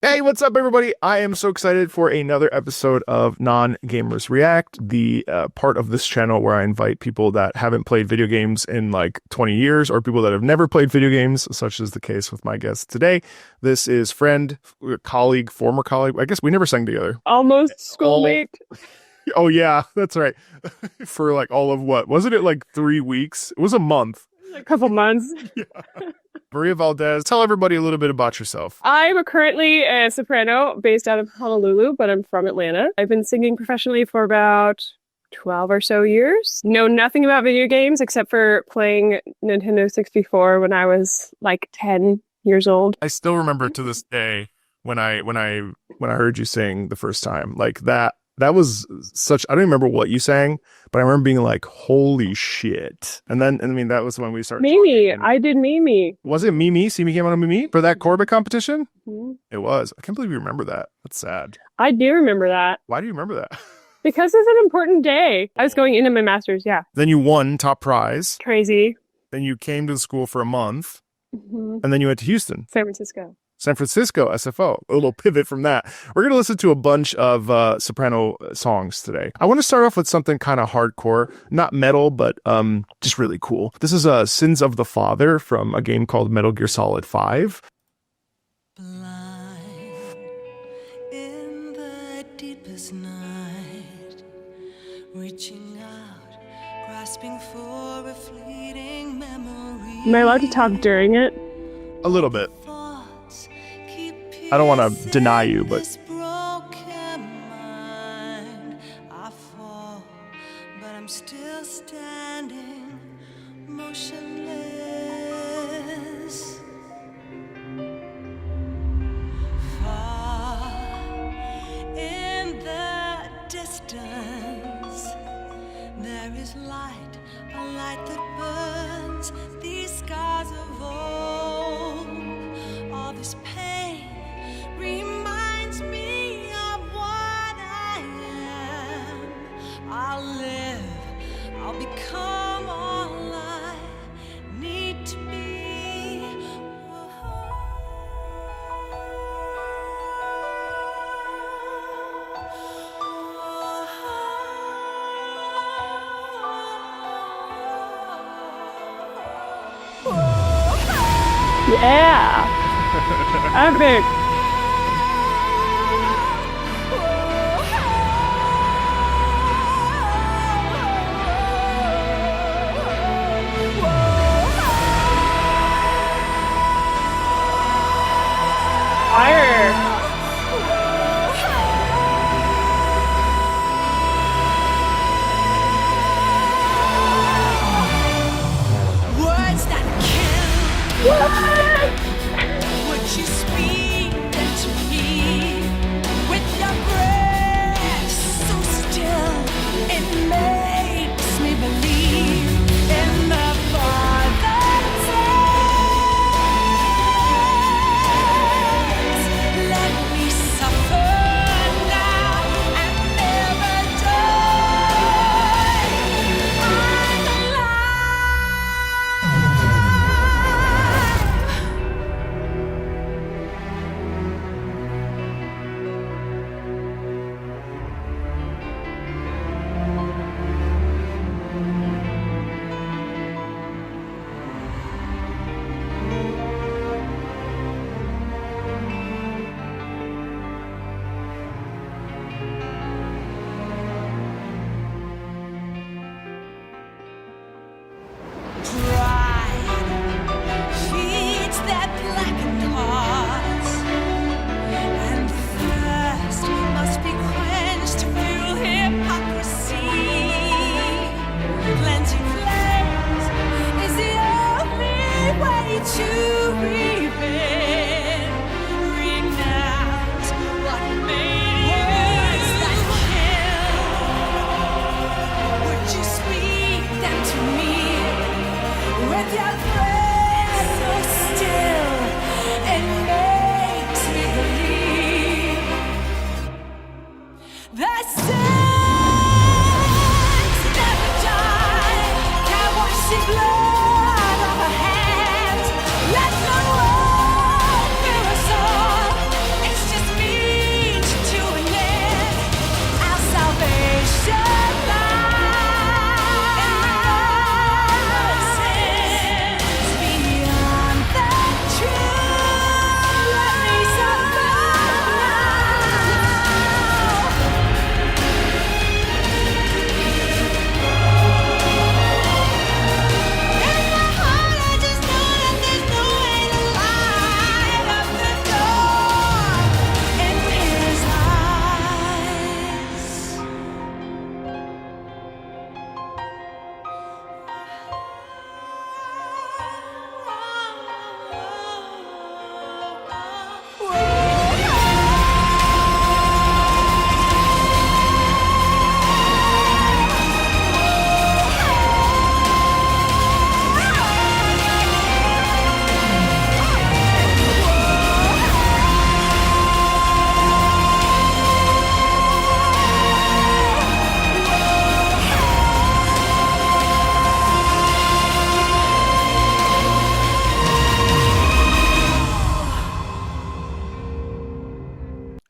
Hey, what's up, everybody? I am so excited for another episode of Non-Gamers React, the part of this channel where I invite people that haven't played video games in like 20 years or people that have never played video games, such as the case with my guest today. This is friend, colleague, former colleague. I guess we never sang together. Almost schoolmate. Oh, yeah, that's right. For like all of what? Wasn't it like 3 weeks? It was a month. A couple months. Yeah. Maria Valdes, tell everybody a little bit about yourself. I'm currently a soprano based out of Honolulu, but I'm from Atlanta. I've been singing professionally for about 12 or so years. Know nothing about video games except for playing Nintendo 64 when I was like 10 years old. I still remember to this day when I heard you sing the first time, like that was such, I don't remember what you sang, but I remember being like, holy shit. And then, I mean, that was when we started Mimi. talking. I did Mimi. Was it Mimi? See Me Came Out of Mimi for that Corbett competition? Mm-hmm. It was. I can't believe you remember that. That's sad. I do remember that. Why do you remember that? Because it's an important day. I was going into my master's, yeah. Then you won top prize. Crazy. Then you came to the school for a month. Mm-hmm. And then you went to Houston. San Francisco, SFO. A little pivot from that. We're going to listen to a bunch of soprano songs today. I want to start off with something kind of hardcore, not metal, but just really cool. This is Sins of the Father from a game called Metal Gear Solid 5. Blind in the deepest night, reaching out, grasping for a fleeting memory. Am I allowed to talk during it? A little bit. I don't want to deny you, but I fall, but I'm still standing motionless. Far in the distance, there is light, a light that burns these scars of old. All this pain reminds me of what I am. I'll live, I'll become all I need to be. Yeah! Epic! Fire! Words that kill. What you speak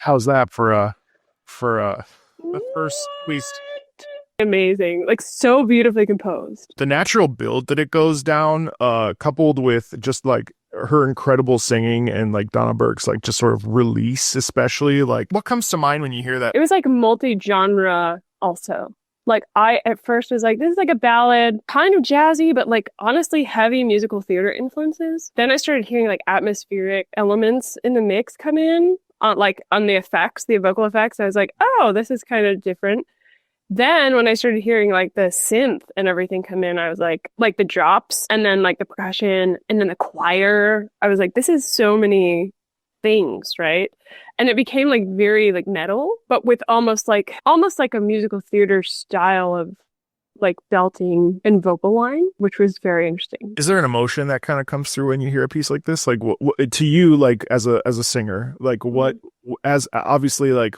How's that for a the first twist? Amazing. Like so beautifully composed. The natural build that it goes down, coupled with just like her incredible singing and like Donna Burke's like just sort of release, especially like what comes to mind when you hear that? It was like multi-genre also. Like I at first was like, this is like a ballad, kind of jazzy, but like honestly heavy musical theater influences. Then I started hearing like atmospheric elements in the mix come in on the effects, the vocal effects. I was like, oh, this is kind of different. Then when I started hearing like the synth and everything come in, I was like the drops and then like the percussion and then the choir. I was like, this is so many things, right? And it became like very like metal, but with almost like a musical theater style of like belting and vocal line, which was very interesting. Is there an emotion that kind of comes through when you hear a piece like this? Like what to you, like as a singer, like what, as obviously like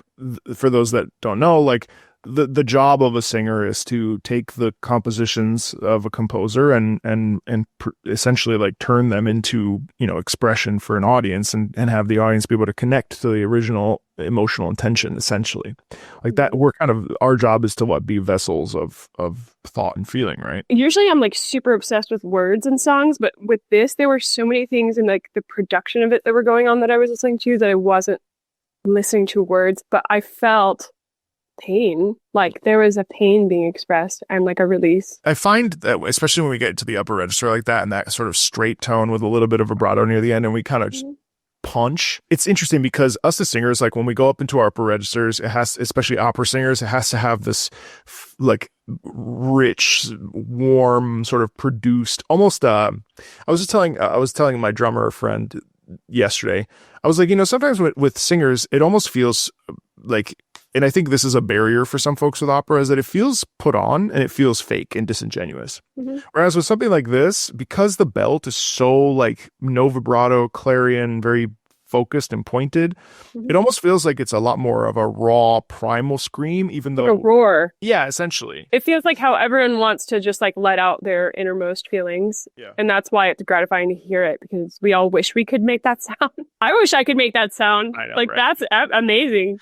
for those that don't know, like the job of a singer is to take the compositions of a composer and essentially like turn them into, you know, expression for an audience and have the audience be able to connect to the original emotional intention, essentially. Like that, our job is to be vessels of thought and feeling, right? Usually I'm like super obsessed with words and songs, but with this, there were so many things in like the production of it that were going on that I was listening to that I wasn't listening to words, but I felt pain. Like there was a pain being expressed and like a release. I find that especially when we get to the upper register like that and that sort of straight tone with a little bit of vibrato near the end and we kind of just punch. It's interesting because us as singers, like when we go up into our upper registers, it has, especially opera singers, it has to have this like rich, warm, sort of produced, almost I was telling my drummer friend yesterday, I was like, you know, sometimes with singers, it almost feels like, and I think this is a barrier for some folks with opera, is that it feels put on and it feels fake and disingenuous. Mm-hmm. Whereas with something like this, because the belt is so like no vibrato, clarion, very focused and pointed, it almost feels like it's a lot more of a raw primal scream, even though like a roar. Yeah, essentially. It feels like how everyone wants to just like let out their innermost feelings. Yeah. And that's why it's gratifying to hear it, because we all wish we could make that sound. I wish I could make that sound. I know, like right? That's amazing.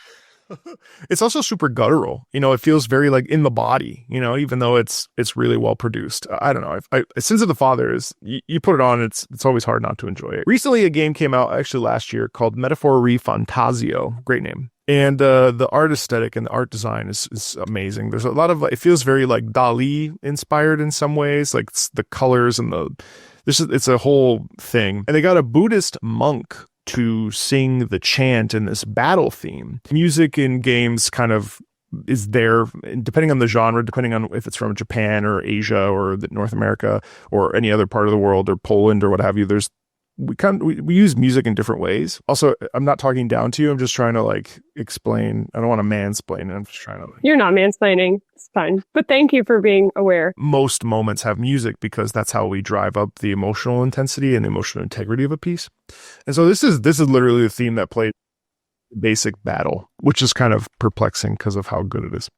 It's also super guttural, you know. It feels very like in the body, you know, even though it's really well produced. I don't know. Sins of the Father is you put it on, it's always hard not to enjoy it. Recently, a game came out actually last year called Metaphor Fantasio. Great name. And the art aesthetic and the art design is amazing. There's a lot of, it feels very like Dali inspired in some ways, like the colors and it's a whole thing. And they got a Buddhist monk to sing the chant in this battle theme. Music in games kind of is there, depending on the genre, depending on if it's from Japan or Asia or North America or any other part of the world or Poland or what have you. We use music in different ways. Also, I'm not talking down to you. I'm just trying to like explain. I don't want to mansplain. I'm just trying to. You're not mansplaining. It's fine. But thank you for being aware. Most moments have music because that's how we drive up the emotional intensity and the emotional integrity of a piece. And so this is literally the theme that played basic battle, which is kind of perplexing because of how good it is.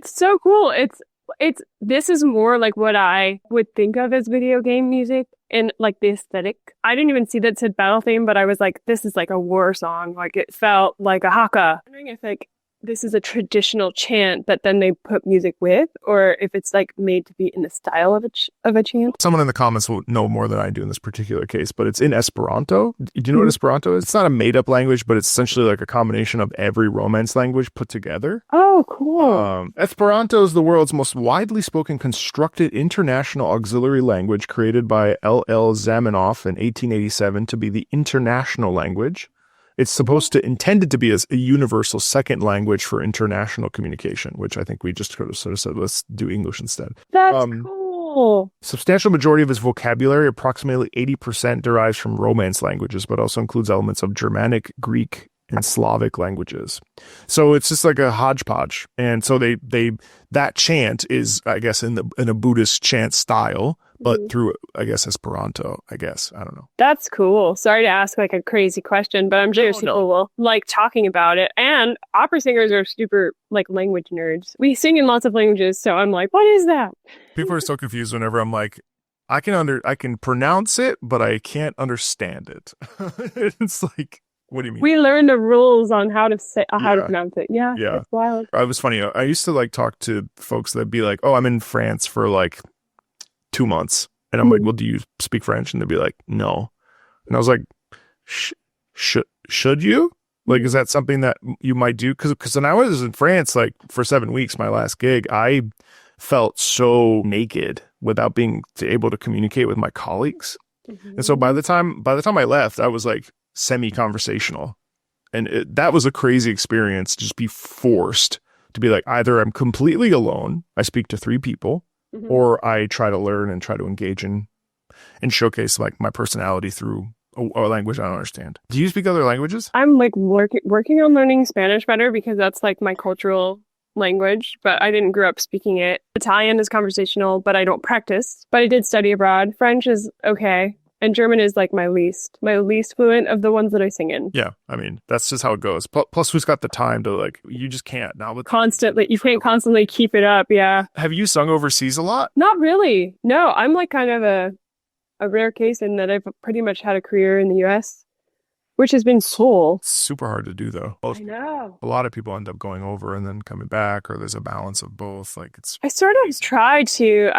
It's so cool. This is more like what I would think of as video game music and like the aesthetic. I didn't even see that it said battle theme, but I was like, this is like a war song. Like it felt like a haka. I'm wondering if like this is a traditional chant that then they put music with, or if it's like made to be in the style of a chant. Someone in the comments will know more than I do in this particular case, but it's in Esperanto. Do you know what Esperanto is? It's not a made-up language, but it's essentially like a combination of every Romance language put together. Oh, cool. Esperanto is the world's most widely spoken constructed international auxiliary language, created by L.L. Zamenhof in 1887 to be the international language. It's intended to be as a universal second language for international communication, which I think we just sort of said, let's do English instead. That's cool. Substantial majority of his vocabulary, approximately 80%, derives from Romance languages, but also includes elements of Germanic, Greek, and Slavic languages. So it's just like a hodgepodge. And so that chant is, I guess, in a Buddhist chant style, but through, I guess, Esperanto, I guess. I don't know. That's cool. Sorry to ask like a crazy question, but I'm sure people will like talking about it. And opera singers are super like language nerds. We sing in lots of languages, so I'm like, what is that? People are so confused whenever I'm like, I can pronounce it, but I can't understand it. It's like, what do you mean? We learn the rules on how to pronounce it. Yeah. It's wild. It was funny. I used to like talk to folks that'd be like, oh, I'm in France for like 2 months. And I'm like, well, do you speak French? And they'd be like, no. And I was like, should you? Like, is that something that you might do? Because when I was in France, like for 7 weeks, my last gig, I felt so naked without being able to communicate with my colleagues. And so by the time I left, I was like semi-conversational. And that was a crazy experience, just be forced to be like, either I'm completely alone, I speak to 3 people, or I try to learn and try to engage in and showcase like my personality through a language I don't understand. Do you speak other languages? I'm like working on learning Spanish better because that's like my cultural language, but I didn't grow up speaking it. Italian is conversational, but I don't practice. But I did study abroad. French is okay. And German is like my least fluent of the ones that I sing in. Yeah, I mean, that's just how it goes. Plus, who's got the time to like, you just can't. Now with you can't constantly keep it up, yeah. Have you sung overseas a lot? Not really. No, I'm like kind of a rare case in that I've pretty much had a career in the U.S., which has been Seoul. Super hard to do, though. I know. A lot of people end up going over and then coming back, or there's a balance of both. Like I sort of tried to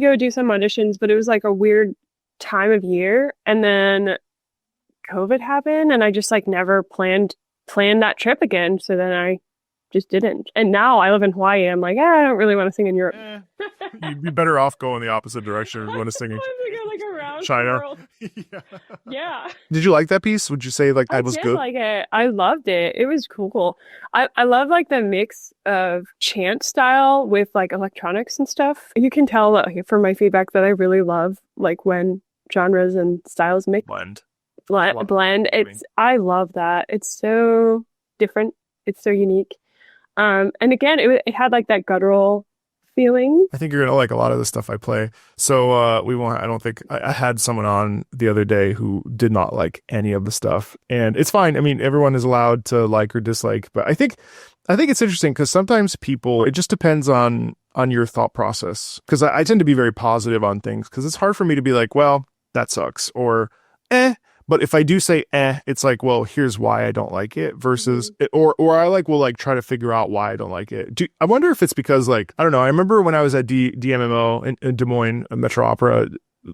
go do some auditions, but it was like a weird time of year, and then COVID happened, and I just like never planned that trip again. So then I just didn't. And now I live in Hawaii. I'm like, I don't really want to sing in Europe. You'd be better off going the opposite direction if you want to sing in China. Yeah. Did you like that piece? Would you say like that was good? Like it. I loved it. It was cool. I love like the mix of chant style with like electronics and stuff. You can tell that from my feedback that I really love like when genres and styles mix. Blend. I love that. It's so different. It's so unique. And again, it had like that guttural feeling. I think you're gonna like a lot of the stuff I play. So I don't think I had someone on the other day who did not like any of the stuff, and it's fine. I mean, everyone is allowed to like or dislike, but I think it's interesting because sometimes it just depends on your thought process. Because I tend to be very positive on things because it's hard for me to be like, well, that sucks, or But if I do say it's like, well, here's why I don't like it versus or I will like try to figure out why I don't like it. I wonder if it's because like, I don't know. I remember when I was at DMMO in Des Moines, Metro Opera,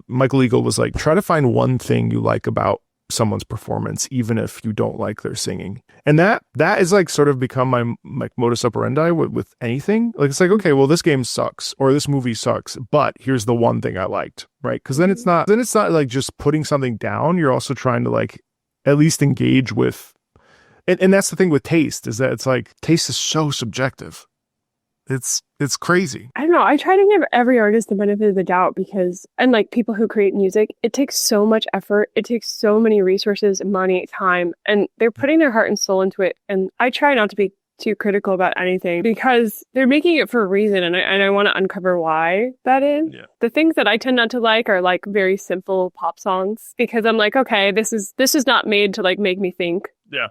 Michael Eagle was like, try to find one thing you like about someone's performance, even if you don't like their singing. And that is like sort of become my modus operandi with anything. Like, it's like, okay, well, this game sucks or this movie sucks, but here's the one thing I liked, right? Because then it's not like just putting something down. You're also trying to like at least engage with, and that's the thing with taste, is that it's like taste is so subjective. It's crazy. I don't know. I try to give every artist the benefit of the doubt because, and like people who create music, it takes so much effort. It takes so many resources, money, time, and they're putting their heart and soul into it. And I try not to be too critical about anything because they're making it for a reason. And I want to uncover why that is. Yeah. The things that I tend not to like are like very simple pop songs because I'm like, okay, this is not made to like make me think. Yeah.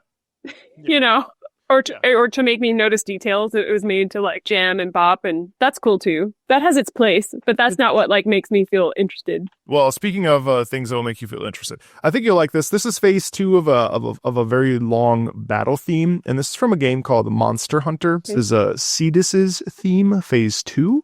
You know? or to make me notice details. It was made to like jam and bop, and that's cool too. That has its place, but that's not what like makes me feel interested. Well, speaking of things that will make you feel interested, I think you'll like this. This is phase 2 of a very long battle theme, and this is from a game called Monster Hunter. This is Cetus's theme, phase 2.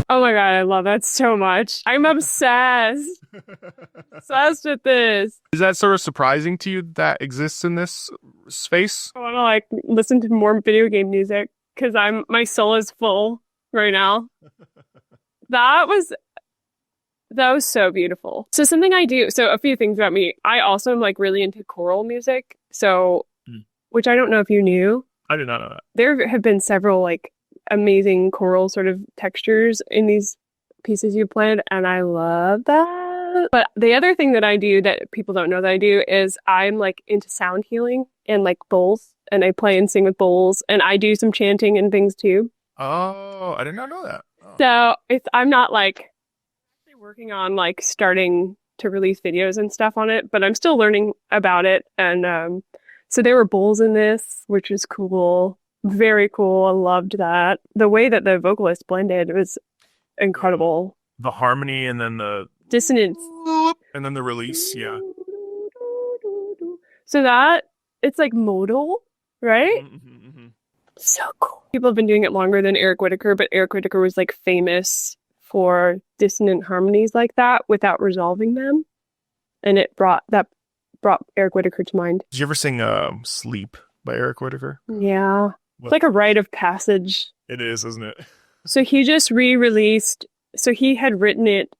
Oh my God, I love that so much. I'm obsessed. Obsessed with this. Is that sort of surprising to you that exists in this space? I want to like listen to more video game music because my soul is full right now. That was so beautiful. So something I do, so a few things about me. I also am like really into choral music. So, which I don't know if you knew. I did not know that. There have been several like amazing choral sort of textures in these pieces you played, and I love that. But the other thing that I do that people don't know that I do is I'm like into sound healing and like bowls, and I play and sing with bowls, and I do some chanting and things too. Oh, I did not know that. Oh. So I'm not like working on like starting to release videos and stuff on it, but I'm still learning about it. And so there were bowls in this, which is cool. Very cool. I loved that. The way that the vocalist blended was incredible. The harmony and then the dissonance. And then the release, yeah. So that, it's like modal, right? Mm-hmm. So cool. People have been doing it longer than Eric Whitacre, but Eric Whitacre was like famous for dissonant harmonies like that without resolving them. And it brought Eric Whitacre to mind. Did you ever sing Sleep by Eric Whitacre? Yeah. It's like a rite of passage. It is, isn't it? So he just re-released, so he had written it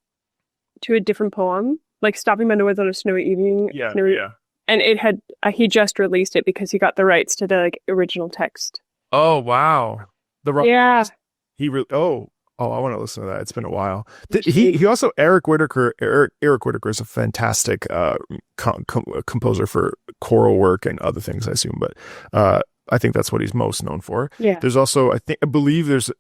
to a different poem, like Stopping by the Woods on a Snowy Evening. Yeah. And it had, he just released it because he got the rights to the like original text. Oh, wow. Yeah. I want to listen to that. It's been a while. He also, Eric Whitacre is a fantastic composer for choral work and other things, I assume, but I think that's what he's most known for. Yeah. There's also, I believe there's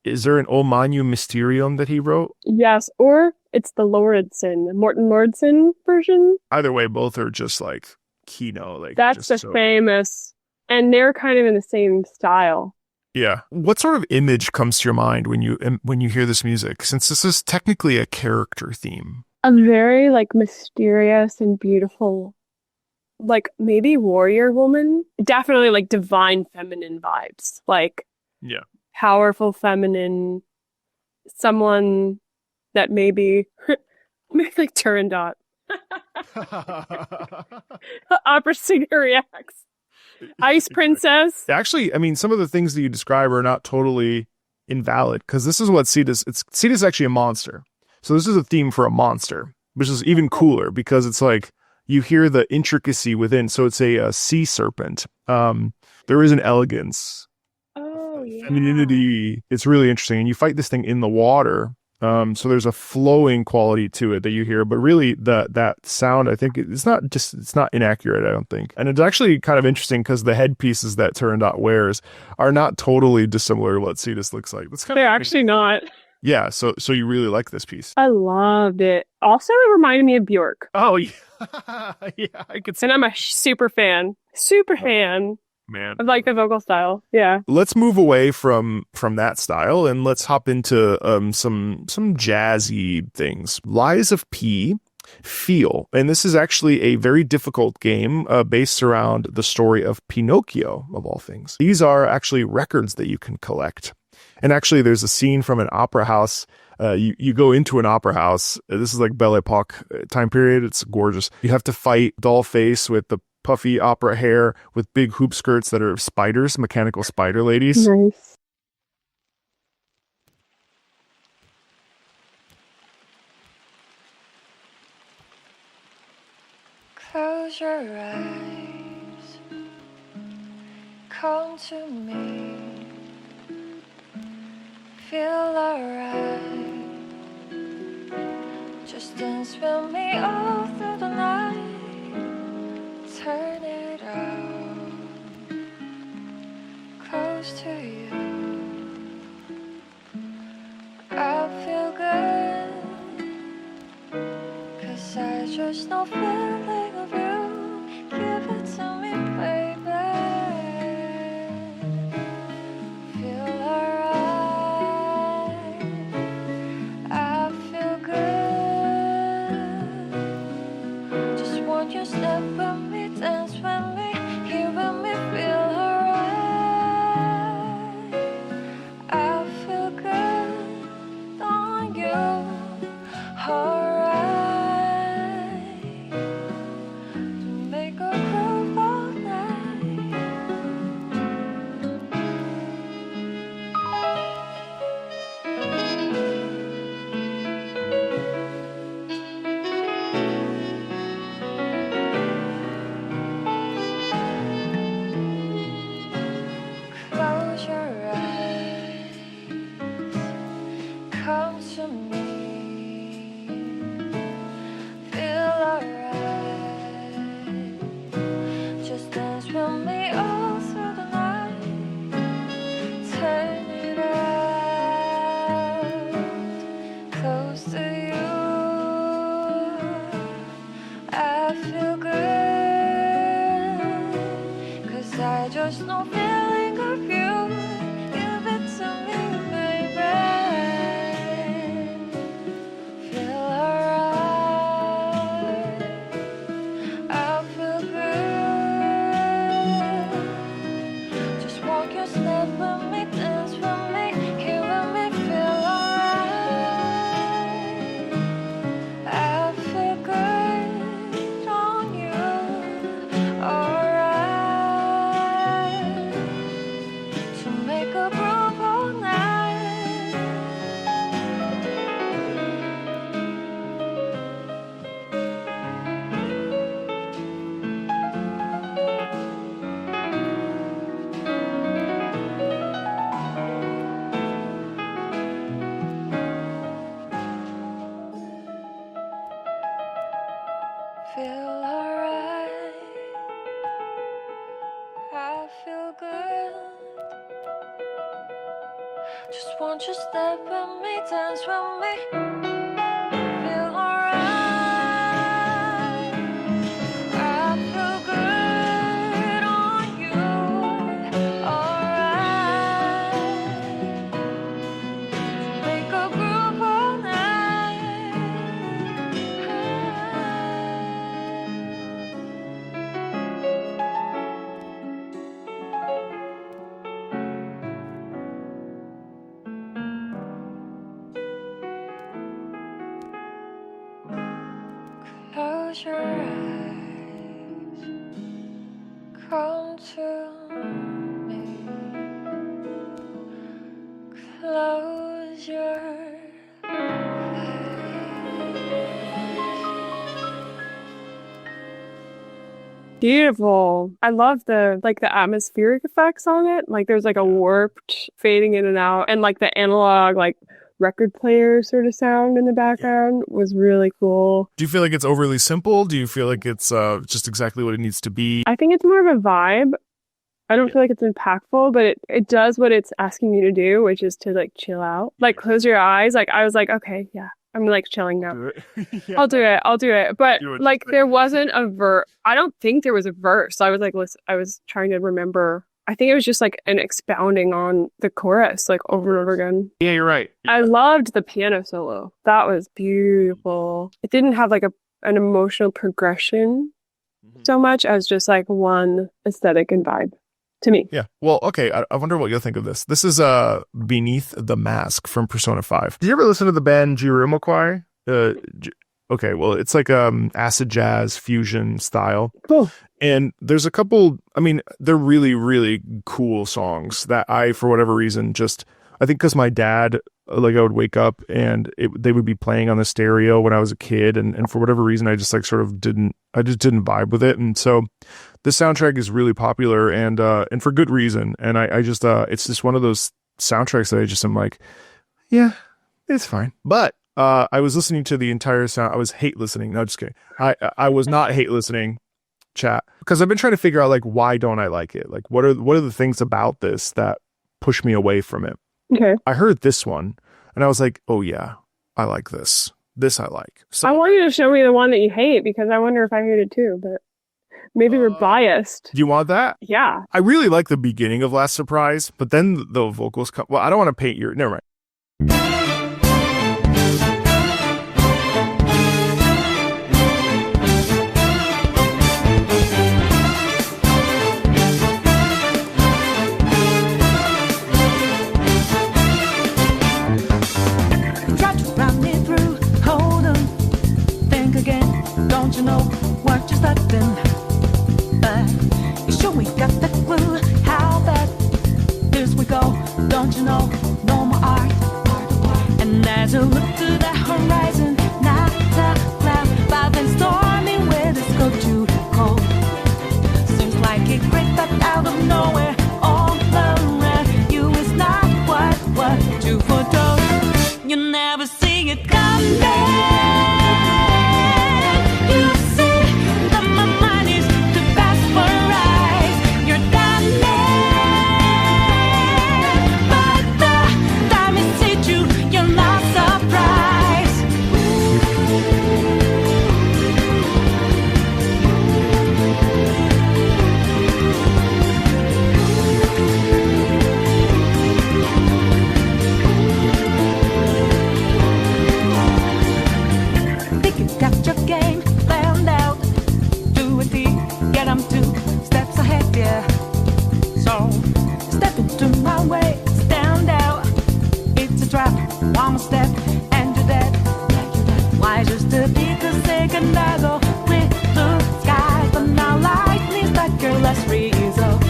is there an O Magnum Mysterium that he wrote? Yes, or it's the Morton Lordson version. Either way, both are just like keynote. Like that's the famous And they're kind of in the same style. Yeah. What sort of image comes to your mind when you hear this music? Since this is technically a character theme. A very like mysterious and beautiful, like maybe warrior woman. Definitely like divine feminine vibes. Like Yeah. powerful feminine, someone that maybe like Turandot. Opera singer reacts. Ice Princess. Actually, I mean, some of the things that you describe are not totally invalid because this is what Sita's. Sita's actually a monster. So this is a theme for a monster, which is even cooler because it's like you hear the intricacy within. So it's a sea serpent. There is an elegance, femininity. It's really interesting, and you fight this thing in the water. So there's a flowing quality to it that you hear, but really that sound, I think it's not inaccurate, I don't think. And it's actually kind of interesting because the headpieces that Turandot wears are not totally dissimilar to what Cetus looks like. They're actually not. Yeah, so you really like this piece. I loved it. Also, it reminded me of Bjork. Oh, yeah. Yeah, I could see. And I'm a super fan. Man. Of like the vocal style. Yeah. Let's move away from that style and let's hop into some jazzy things. Lies of P, Feel. And this is actually a very difficult game based around the story of Pinocchio, of all things. These are actually records that you can collect. And actually, there's a scene from an opera house. You go into an opera house. This is like Belle Epoque time period. It's gorgeous. You have to fight Dollface with the puffy opera hair with big hoop skirts that are spiders, mechanical spider ladies. Nice. Close your eyes, come to me, feel alright, just dance with me all through the night. Turn it out, close to you. I feel good, 'cause I just know feeling of you. Give it to me, baby. Feel alright, I feel good. Just want you to step with me. Dance with me, here with me, feel alright. I feel good on you, alright. To make a groove all night. Just want you to step with me, dance with me. Feel alright. I feel good on you. close your eyes, come to me, close your Beautiful. I love the atmospheric effects on it. Like there's like a warped fading in and out, and like the analog like record player sort of sound in the background was really cool. Do you feel like it's overly simple? Do you feel like it's just exactly what it needs to be? I think it's more of a vibe. I don't feel like it's impactful, but it does what it's asking you to do, which is to like chill out. Like close your eyes. Like I was like, okay, yeah. I'm like chilling now. Do it. Yeah. I'll do it. But Do it. like there wasn't a verse. I don't think there was a verse. I was like, listen, I was trying to remember. I think it was just like an expounding on the chorus, like over and over again. Yeah, you're right. I loved the piano solo. That was beautiful. It didn't have like an emotional progression so much as just like one aesthetic and vibe to me. Yeah. Well, okay. I wonder what you'll think of this. This is Beneath the Mask from Persona 5. Did you ever listen to the band Jirimakwai? Okay, well, it's like acid jazz fusion style. Cool. And there's a couple, I mean, they're really, really cool songs that I, for whatever reason, I think because my dad, like I would wake up and they would be playing on the stereo when I was a kid. And for whatever reason, I just like sort of didn't vibe with it. And so the soundtrack is really popular and for good reason. And I just, it's just one of those soundtracks that I just am like, yeah, it's fine. But I was listening to the entire sound. I was hate listening. No, just kidding. I was not hate listening, chat, because I've been trying to figure out like, why don't I like it? Like, what are the things about this that push me away from it? Okay. I heard this one and I was like, oh yeah, I like this. This I like. So I want you to show me the one that you hate because I wonder if I hate it too, but maybe we're biased. do you want that? Yeah. I really like the beginning of Last Surprise, but then the vocals come. Well, I don't want to paint your. Never mind. Try to run me through, hold on, think again. Don't you know what just happened? But you sure we got the clue how that this we go. Don't you know, no more art. And as I look to the horizon, not a cloud, but then stormy weather's go too cold. Seems like it crept up out of nowhere, all around you is not what you foretold. You never see it coming. You see that my mind is too fast for eyes. You're done, but the time it hit you, you're not surprised. Think you got your game planned out. Do it deep, get 'em 2 steps ahead, yeah. So step into my way, stand out. It's a trap, one step and you're dead. Why just a little second ago with blue skies, but now lightning struck your last result.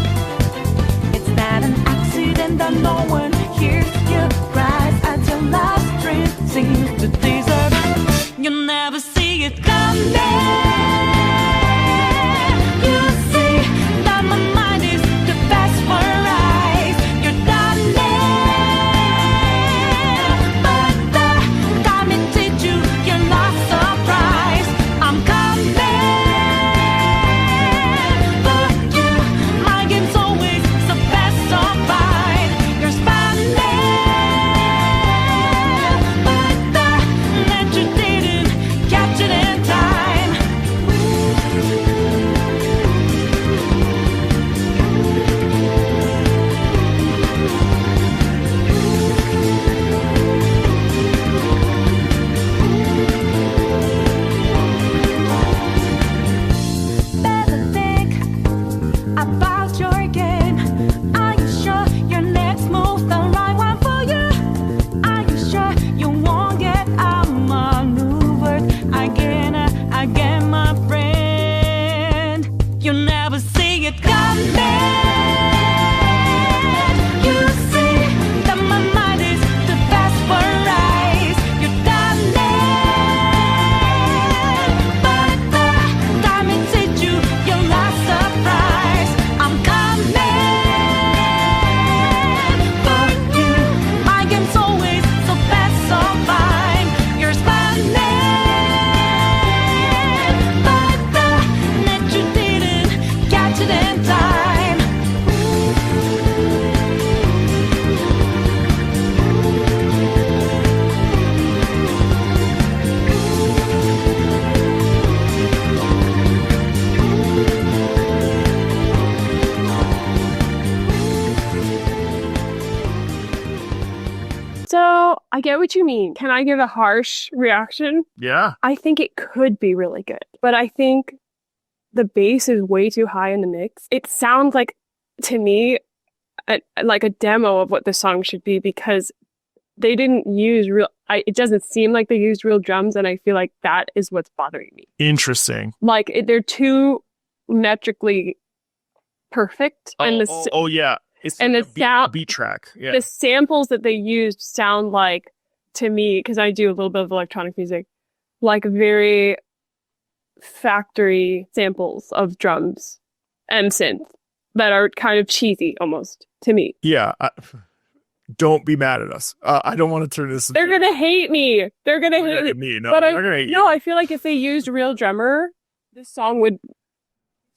It's not an accident that no one hears your cries until last dream seems to desert. You never see it coming. You see that my mind is too fast for eyes. You're done, but the time it hit you, you're not surprised. I'm coming, but you, my game's always so fast, so fine. You're So I get what you mean. Can I give a harsh reaction? Yeah. I think it could be really good, but I think the bass is way too high in the mix. It sounds like, to me, like a demo of what the song should be, because they didn't use it doesn't seem like they used real drums, and I feel like that is what's bothering me. Interesting. Like they're too metrically perfect. Yeah. It's and like the sound, beat track. Yeah. the samples that they used sound like, to me, because I do a little bit of electronic music, like very factory samples of drums and synth that are kind of cheesy almost to me. Yeah. Don't be mad at us. I don't want to turn this. They're gonna hate me. They're gonna hate me. No, but they're gonna hate you. I feel like if they used a real drummer, this song would be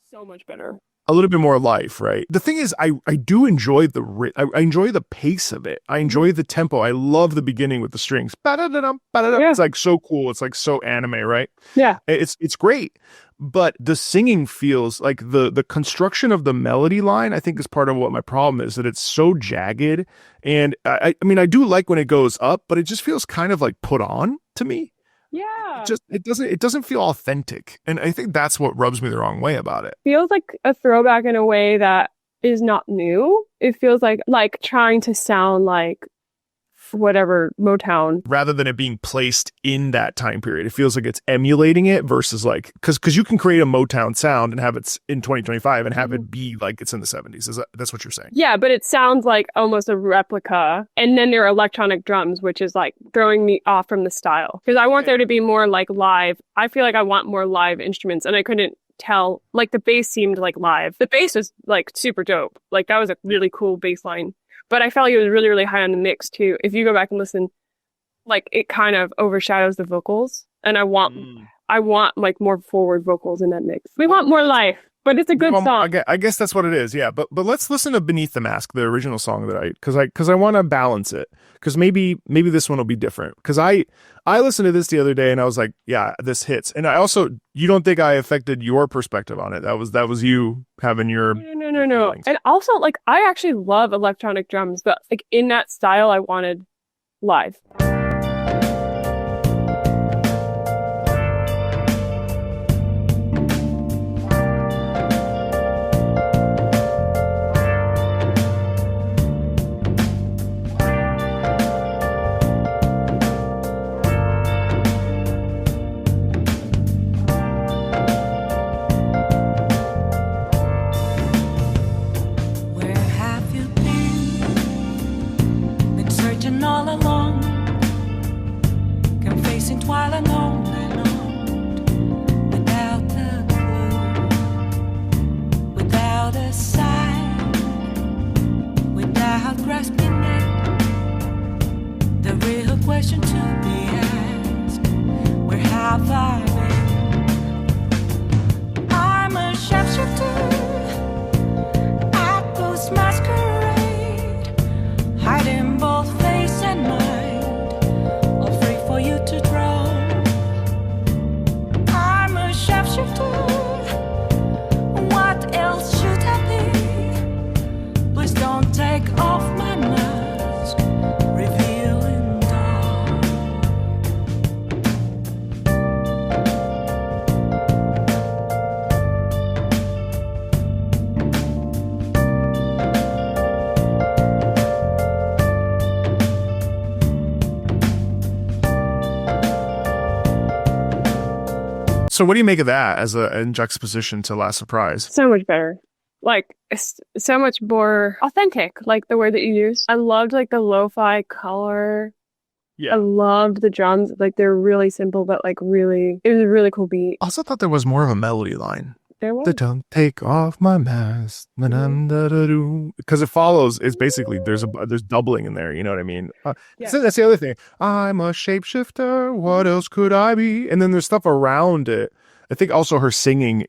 so much better. A little bit more life, right? The thing is, I do enjoy I enjoy the pace of it. I enjoy the tempo. I love the beginning with the strings. Ba-da-da-dum, ba-da-dum. Yeah. It's like so cool. It's like so anime, right? Yeah. It's great. But the singing feels like the construction of the melody line, I think, is part of what my problem is, that it's so jagged. And I mean, I do like when it goes up, but it just feels kind of like put on to me. Yeah. It doesn't feel authentic. And I think that's what rubs me the wrong way about it. Feels like a throwback in a way that is not new. It feels like trying to sound like whatever Motown, rather than it being placed in that time period. It feels like it's emulating it versus like, because you can create a Motown sound and have it in 2025 and have it be like it's in the 70s. That's what you're saying? Yeah, but it sounds like almost a replica. And then there are electronic drums, which is like throwing me off from the style, because I want there to be more like live. I feel like I want more live instruments, and I couldn't tell. Like the bass seemed like live. The bass was like super dope. Like that was a really cool bass line. But I felt like it was really, really high on the mix too. If you go back and listen, like it kind of overshadows the vocals. And I want like more forward vocals in that mix. We want more life, but it's a good song. I guess that's what it is. Yeah. But let's listen to Beneath the Mask, the original song because I want to balance it, because maybe this one will be different. Because I listened to this the other day and I was like, yeah, this hits. And I also, you don't think I affected your perspective on it? That was you having your no. And also, like, I actually love electronic drums, but like in that style, I wanted live. So what do you make of that as in juxtaposition to Last Surprise? So much better. Like, so much more authentic, like the word that you use. I loved like the lo-fi color. Yeah. I loved the drums. Like they're really simple, but like really, it was a really cool beat. I also thought there was more of a melody line. There was. Don't take off my mask. Because it follows, it's basically, there's doubling in there. You know what I mean? Yeah. So that's the other thing. I'm a shapeshifter. What else could I be? And then there's stuff around it. I think also her singing,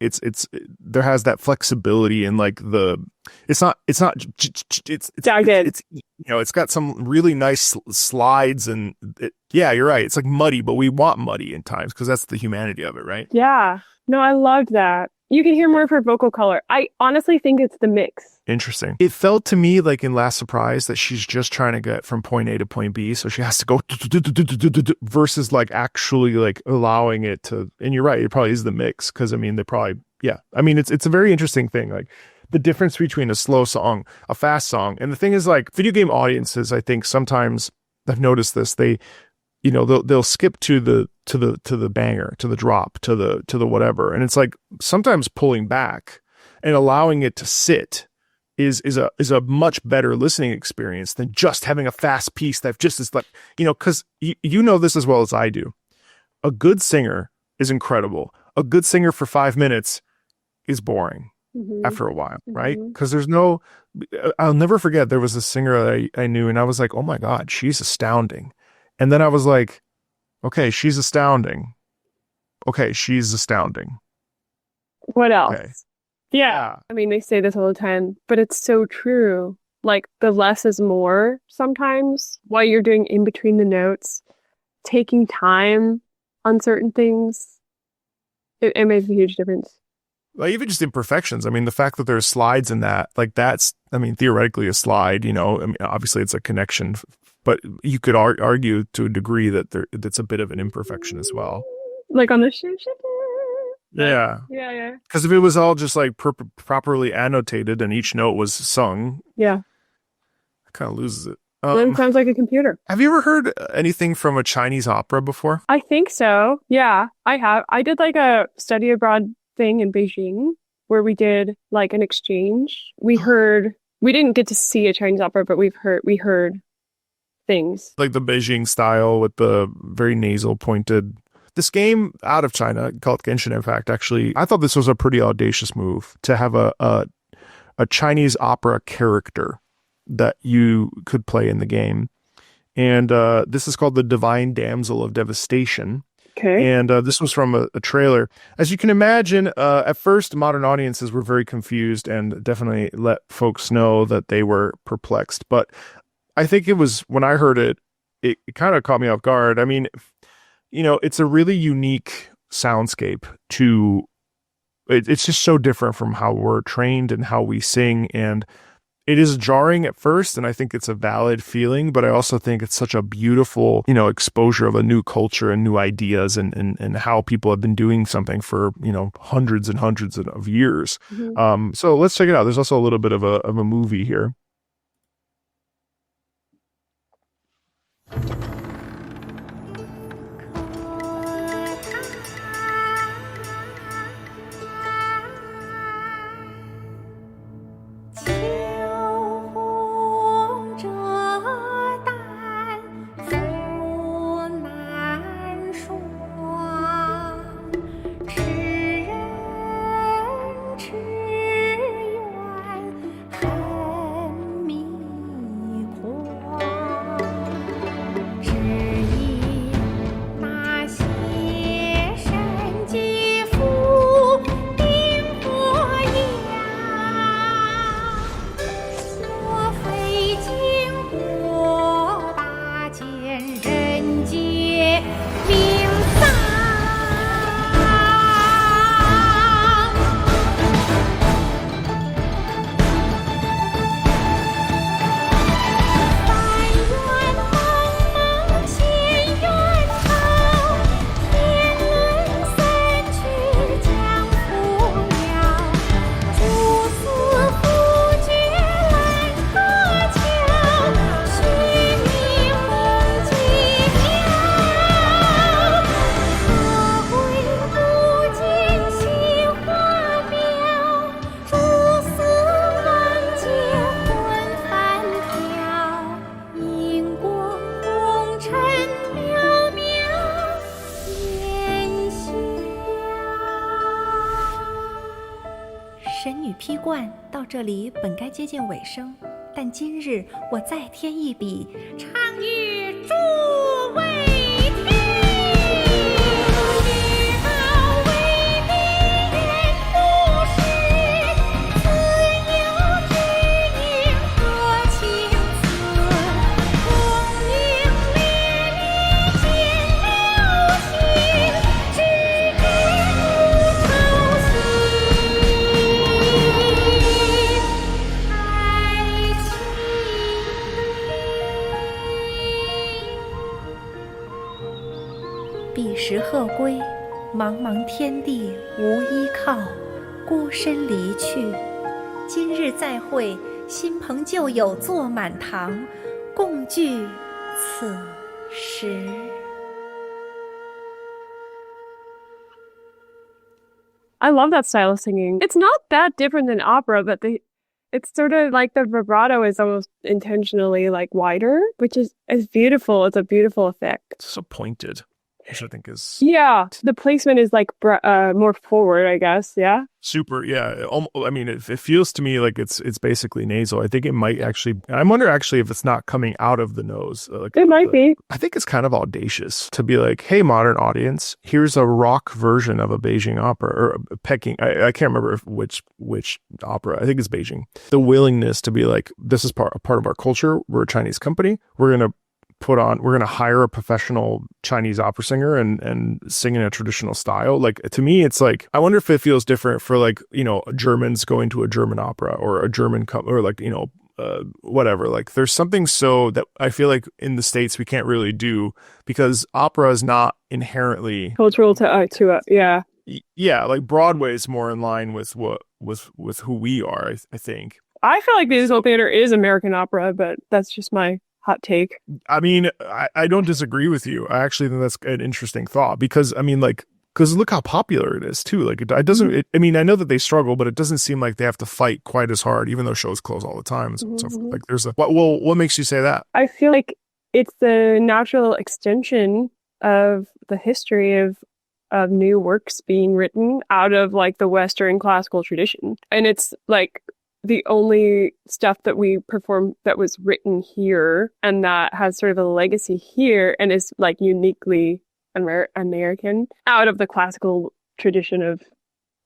there has that flexibility and like it's jagged. It's it's got some really nice slides and yeah, you're right. It's like muddy, but we want muddy in times because that's the humanity of it, right? Yeah. No, I loved that. You can hear more of her vocal color. I honestly think it's the mix. Interesting. It felt to me like in Last Surprise that she's just trying to get from point A to point B, so she has to go versus like actually like allowing it to. And you're right, it probably is the mix because I mean they probably I mean it's a very interesting thing like the difference between a slow song, a fast song, and the thing is like video game audiences. I think sometimes I've noticed this they they'll skip to the banger, to the drop, to the whatever, and it's like sometimes pulling back and allowing it to sit is a much better listening experience than just having a fast piece that just is like, because you know this as well as I do. A good singer is incredible. A good singer for 5 minutes is boring after a while, right? Because I'll never forget, there was a singer that I knew and I was like, oh my God, she's astounding. And then I was like, okay, she's astounding. Okay, she's astounding. What else? Okay. Yeah. I mean, they say this all the time, but it's so true. Like, the less is more sometimes while you're doing in between the notes, taking time on certain things. It makes a huge difference. Well, even just imperfections. I mean, the fact that there's slides in that, like that's, I mean, theoretically a slide, I mean, obviously it's a connection, but you could argue to a degree that that's a bit of an imperfection as well. Like on the Yeah. Because if it was all just like properly annotated and each note was sung, it kind of loses it. Then sounds like a computer. Have you ever heard anything from a Chinese opera before? I think so. Yeah, I have. I did like a study abroad thing in Beijing where we did like an exchange. We didn't get to see a Chinese opera, but we heard things. Like the Beijing style with the very nasal pointed. This game out of China called Genshin Impact, actually, I thought this was a pretty audacious move to have a Chinese opera character that you could play in the game. And this is called the Divine Damsel of Devastation. Okay. And this was from a trailer. As you can imagine, at first, modern audiences were very confused and definitely let folks know that they were perplexed. But I think it was, when I heard it, it kind of caught me off guard. I mean, it's a really unique soundscape it's just so different from how we're trained and how we sing. And it is jarring at first, and I think it's a valid feeling, but I also think it's such a beautiful, exposure of a new culture and new ideas and how people have been doing something for, hundreds and hundreds of years. Mm-hmm. So let's check it out. There's also a little bit of a movie here.冠到这里本该接近尾声，但今日我再添一笔，唱与诸位听。彼时鹤归，茫茫天地无依靠，孤身离去。今日再会，新朋旧友坐满堂，共聚此时。I love that style of singing. It's not that different than opera, but it's sort of like the vibrato is almost intentionally like wider, which is beautiful. It's a beautiful effect. It's so pointed, which I think is Yeah, the placement is like more forward, I guess. Yeah. super. Yeah, I mean, it feels to me like it's basically nasal. I think it might actually. I wonder actually if it's not coming out of the nose. It might be. I think it's kind of audacious to be like, "Hey, modern audience, here's a rock version of a Beijing opera or a Peking." I can't remember which opera. I think it's Beijing. The willingness to be like, "This is part of our culture. We're a Chinese company. We're gonna hire a professional Chinese opera singer and sing in a traditional style." Like, to me, it's like, I wonder if it feels different for like, Germans going to a German opera or a German or like, whatever. Like, there's something so that I feel like in the States we can't really do because opera is not inherently Cultural to yeah. Yeah, like Broadway is more in line with who we are, I think. I feel like musical theater is American opera, but that's just my hot take. I mean, I don't disagree with you. I actually think that's an interesting thought because, I mean, like, because look how popular it is too. Like, it doesn't, I mean, I know that they struggle, but it doesn't seem like they have to fight quite as hard, even though shows close all the time. And so, so forth. Like, there's what makes you say that? I feel like it's the natural extension of the history of new works being written out of like the Western classical tradition. And it's like the only stuff that we perform that was written here and that has sort of a legacy here and is like uniquely American out of the classical tradition of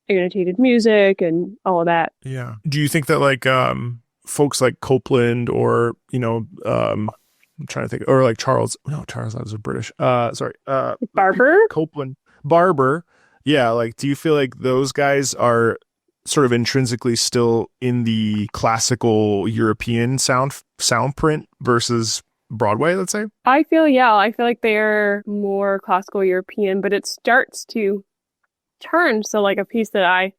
annotated music and all of that. Yeah. Do you think that like folks like Copland or, I'm trying to think, or like Charles is a British, Barber? Copland, Barber. Yeah. Like, do you feel like those guys are sort of intrinsically still in the classical European sound print versus Broadway, let's say? I feel like they're more classical European, but it starts to turn. So like a piece that I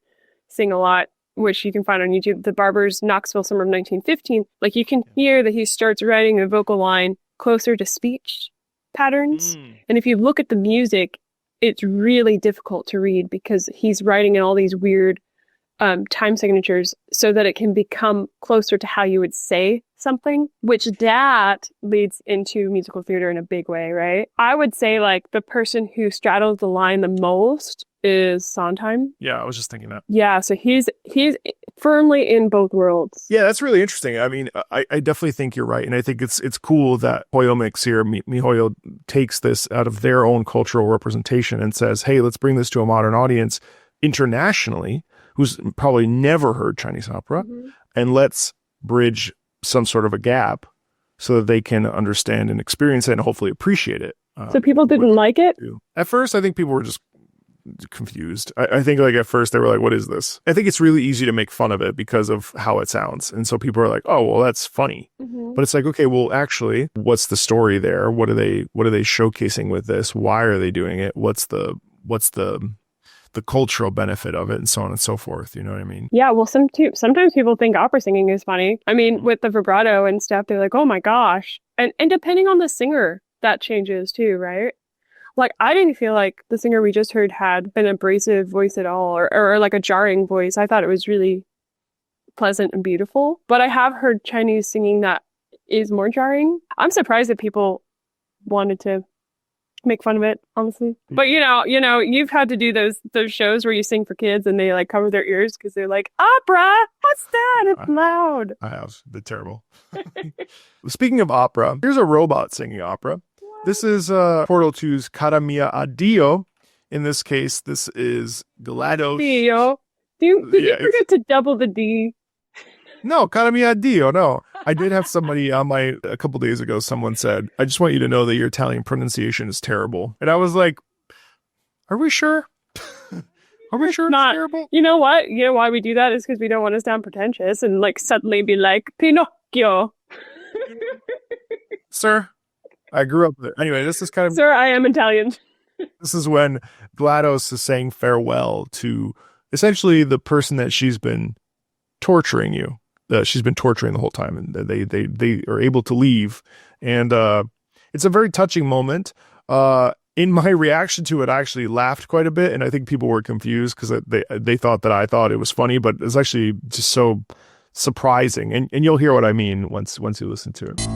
sing a lot, which you can find on YouTube, the Barber's Knoxville Summer of 1915, like you can hear that he starts writing a vocal line closer to speech patterns. And if you look at the music, it's really difficult to read because he's writing in all these weird time signatures so that it can become closer to how you would say something, which that leads into musical theater in a big way, right? I would say like the person who straddles the line the most is Sondheim. Yeah, I was just thinking that. Yeah, so he's firmly in both worlds. Yeah, that's really interesting. I mean, I definitely think you're right. And I think it's cool that Hoyo Mix here, MiHoYo, takes this out of their own cultural representation and says, hey, let's bring this to a modern audience internationally who's probably never heard Chinese opera, and let's bridge some sort of a gap so that they can understand and experience it and hopefully appreciate it. So people didn't like it? At first, I think people were just confused. I think like at first they were like, what is this? I think it's really easy to make fun of it because of how it sounds. And so people are like, oh, well, that's funny. But it's like, okay, well, actually, what's the story there? What are they showcasing with this? Why are they doing it? What's the cultural benefit of it, and so on and so forth. You know what I mean? Yeah, well, sometimes people think opera singing is funny. I mean, with the vibrato and stuff, they're like, oh my gosh. And depending on the singer, that changes too, right? Like, I didn't feel like the singer we just heard had an abrasive voice at all, or like a jarring voice. I thought it was really pleasant and beautiful. But I have heard Chinese singing that is more jarring. I'm surprised that people wanted to make fun of it, honestly. But you've had to do those shows where you sing for kids and they like cover their ears because they're like, opera, what's that? It's loud. I have. They're terrible. Speaking of opera, here's a robot singing opera. What? This is Portal 2's Cara Mia Addio. In this case, this is GLaDOS. Dio. Did you forget to double the D? No, Cara Mia Addio, no. I did have somebody a couple days ago, someone said, I just want you to know that your Italian pronunciation is terrible. And I was like, are we sure? Are we sure it's terrible? You know what? You know why we do that is because we don't want to sound pretentious and like suddenly be like, Pinocchio. Sir, I grew up there. Anyway, this is kind of... Sir, I am Italian. This is when GLaDOS is saying farewell to essentially the person that she's been torturing you. She's been torturing the whole time, and they are able to leave. And it's a very touching moment. In my reaction to it, I actually laughed quite a bit, and I think people were confused because they thought that I thought it was funny, but it's actually just so surprising. And you'll hear what I mean once you listen to it.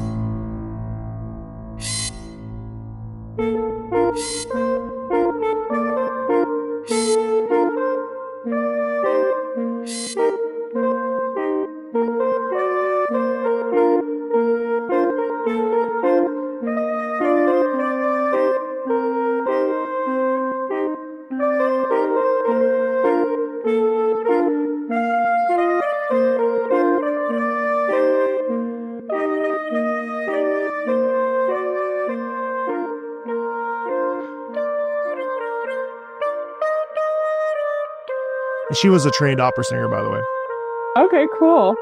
She was a trained opera singer, by the way. Okay, cool.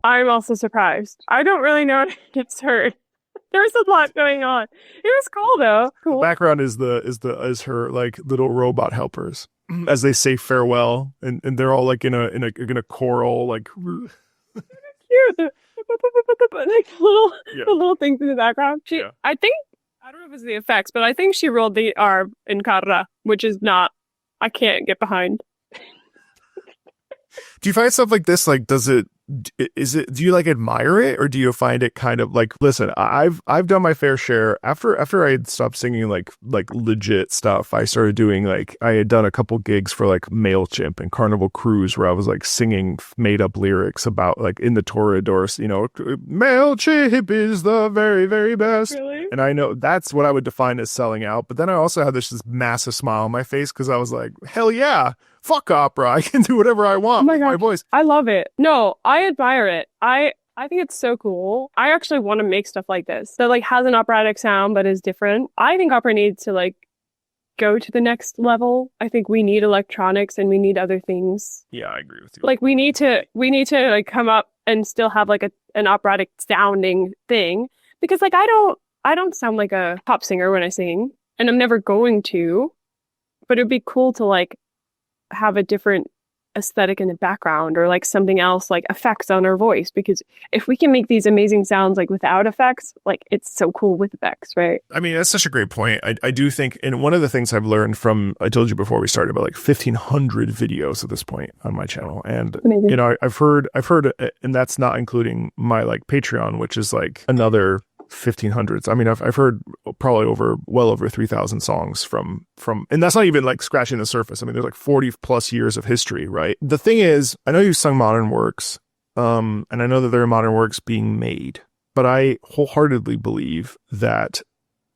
I'm also surprised. I don't really know what I just heard. There's a lot going on. It was cool though. Cool. Background is her like little robot helpers as they say farewell, and they're all like in a choral like Cute. Like the little things in the background. I think I don't know if it's the effects, but I think she rolled the R in Carra, which is not. I can't get behind. Do you find stuff like this? Like, do you like admire it, or do you find it kind of like, listen, I've done my fair share after I had stopped singing like legit stuff. I started doing I had done a couple gigs for like MailChimp and Carnival Cruise where I was like singing made up lyrics about like in the Toreadors, MailChimp is the very, very best. Really? And I know that's what I would define as selling out. But then I also had this massive smile on my face because I was like, hell yeah. Fuck opera. I can do whatever I want with my voice. I love it. No, I admire it. I think it's so cool. I actually want to make stuff like this that like has an operatic sound but is different. I think opera needs to like go to the next level. I think we need electronics and we need other things. Yeah, I agree with you. Like we need to like come up and still have like an operatic sounding thing, because like I don't sound like a pop singer when I sing, and I'm never going to, but it'd be cool to like have a different aesthetic in the background, or like something else, like effects on our voice, because if we can make these amazing sounds like without effects, like it's so cool with effects, right? I mean, that's such a great point. I do think, and one of the things I've learned from, I told you before we started, about like 1,500 videos at this point on my channel, and amazing. I've heard, and that's not including my like Patreon, which is like another 1,500s. I mean, I've heard probably well over 3,000 songs from, and that's not even like scratching the surface. I mean, there's like 40 plus years of history, right? The thing is, I know you've sung modern works, and I know that there are modern works being made, but I wholeheartedly believe that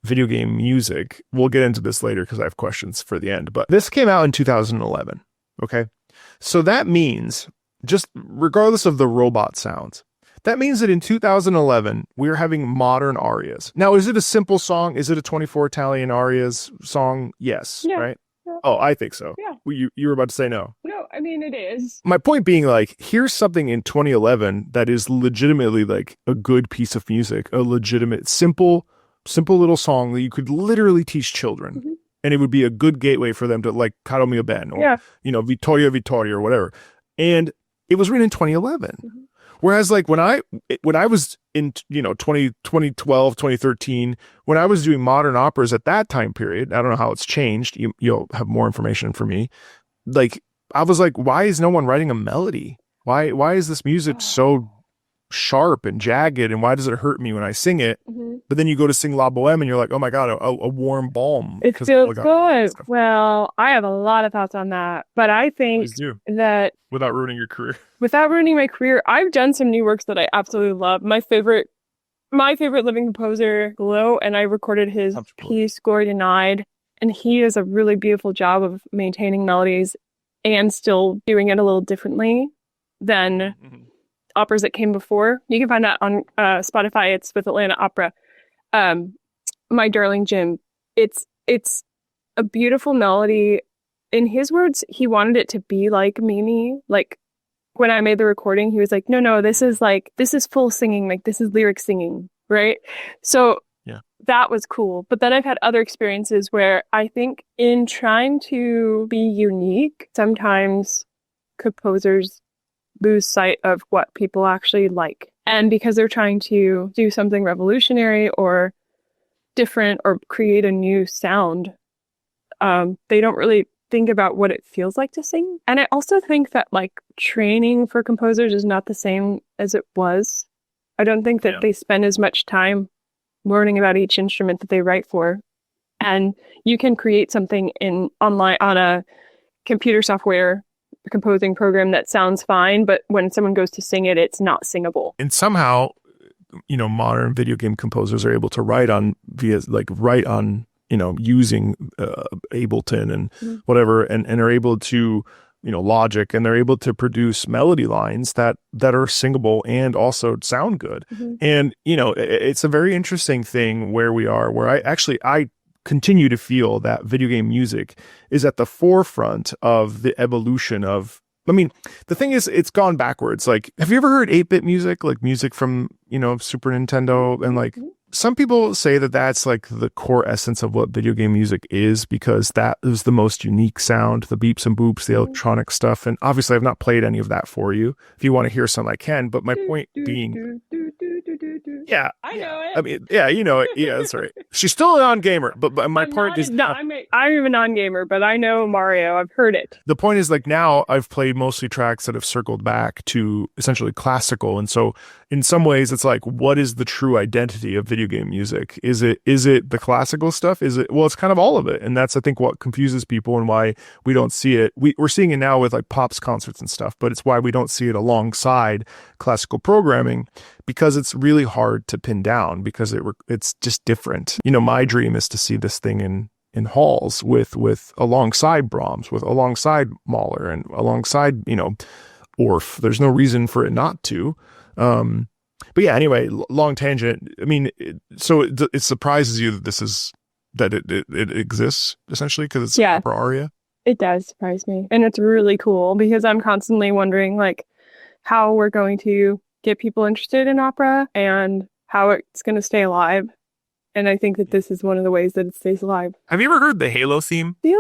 video game music. We'll get into this later because I have questions for the end. But this came out in 2011. Okay. So that means, just regardless of the robot sounds, that means that in 2011, we're having modern arias. Now, is it a simple song? Is it a 24 Italian arias song? Yes. Yeah. Right? Yeah. Oh, I think so. Yeah. You were about to say no. No, I mean, it is. My point being, like, here's something in 2011 that is legitimately like a good piece of music, a legitimate, simple little song that you could literally teach children. Mm-hmm. And it would be a good gateway for them to, like, Caro mio ben, or, Vittoria Vittoria, or whatever. And it was written in 2011. Mm-hmm. Whereas, like, when I was in, 2012, 2013, when I was doing modern operas at that time period, I don't know how it's changed. You'll have more information for me. Like, I was like, why is no one writing a melody? Why is this music so sharp and jagged, and why does it hurt me when I sing it? Mm-hmm. But then you go to sing La Boheme and you're like, oh my God, a warm balm. It feels good. Well, I have a lot of thoughts on that, but I think that without ruining your career. Without ruining my career, I've done some new works that I absolutely love. My favorite living composer, Glow, and I recorded his piece, Glory Denied, and he does a really beautiful job of maintaining melodies and still doing it a little differently than operas that came before. You can find that on Spotify. It's with Atlanta Opera. My Darling Jim. It's a beautiful melody. In his words, he wanted it to be like Mimi. Like, when I made the recording, he was like, no, this is full singing. Like, this is lyric singing, right? So that was cool. But then I've had other experiences where I think in trying to be unique, sometimes composers lose sight of what people actually like. And because they're trying to do something revolutionary or different or create a new sound, they don't really think about what it feels like to sing. And I also think that, like, training for composers is not the same as it was. I don't think that they spend as much time learning about each instrument that they write for. And you can create something online on a computer software composing program that sounds fine, but when someone goes to sing it, it's not singable. And somehow, modern video game composers are able to write on using Ableton and whatever, and are able to, Logic, and they're able to produce melody lines that are singable and also sound good. Mm-hmm. And, it's a very interesting thing where we are, where I continue to feel that video game music is at the forefront of the evolution of, the thing is, it's gone backwards. Like, have you ever heard 8-bit music, like music from, Super Nintendo? And like, some people say that that's like the core essence of what video game music is, because that is the most unique sound, the beeps and boops, the electronic stuff. And obviously I've not played any of that for you. If you want to hear some, I can. But my point being, I know it. Yeah, that's right. She's still a non-gamer, but my part is not. I'm a non-gamer, but I know Mario. I've heard it. The point is, like, now I've played mostly tracks that have circled back to essentially classical, and so in some ways, it's like, what is the true identity of video game music? Is it the classical stuff? It's kind of all of it, and that's, I think, what confuses people and why we don't see it. We're seeing it now with like pops concerts and stuff, but it's why we don't see it alongside classical programming, because it's really hard to pin down, because it's just different. My dream is to see this thing in halls with alongside Brahms, with alongside Mahler, and alongside Orff. There's no reason for it not to. But yeah, anyway, long tangent. So it surprises you that it exists, essentially, because it's opera aria. It does surprise me, and it's really cool, because I'm constantly wondering, like, how we're going to get people interested in opera and how it's going to stay alive. And I think that this is one of the ways that it stays alive. Have you ever heard the Halo theme? Yeah,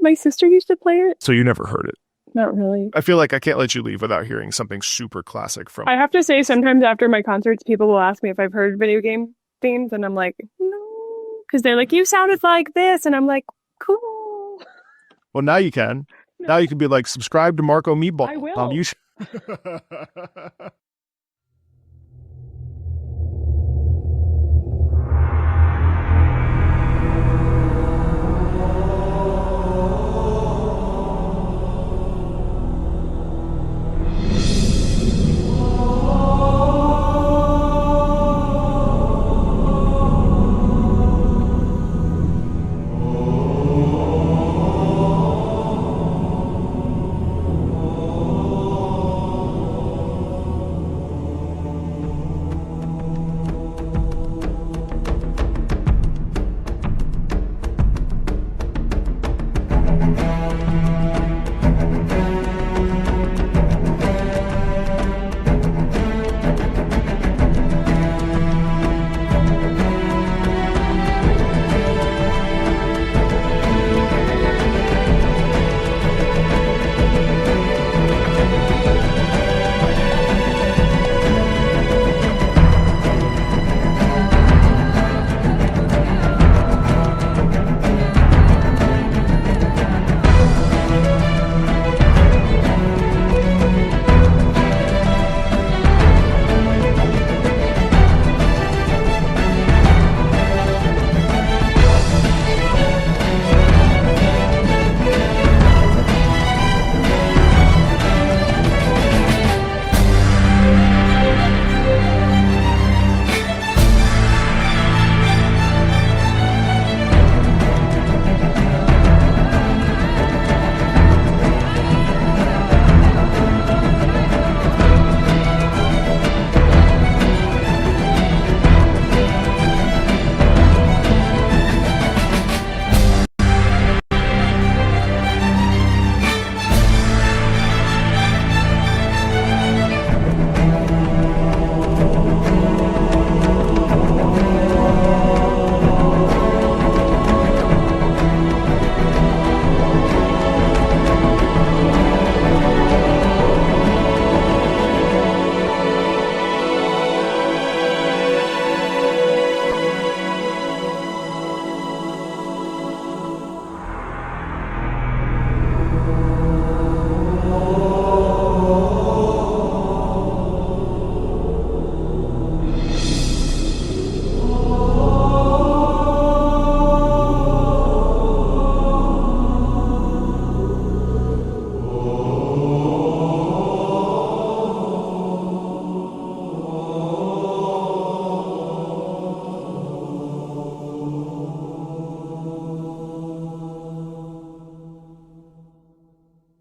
my sister used to play it. So you never heard it? Not really. I feel like I can't let you leave without hearing something super classic from... I have to say, sometimes after my concerts, people will ask me if I've heard video game themes, and I'm like, no. Because they're like, you sounded like this, and I'm like, cool. Well, now you can. No. Now you can be like, subscribe to Marco Meatball. I will. You should...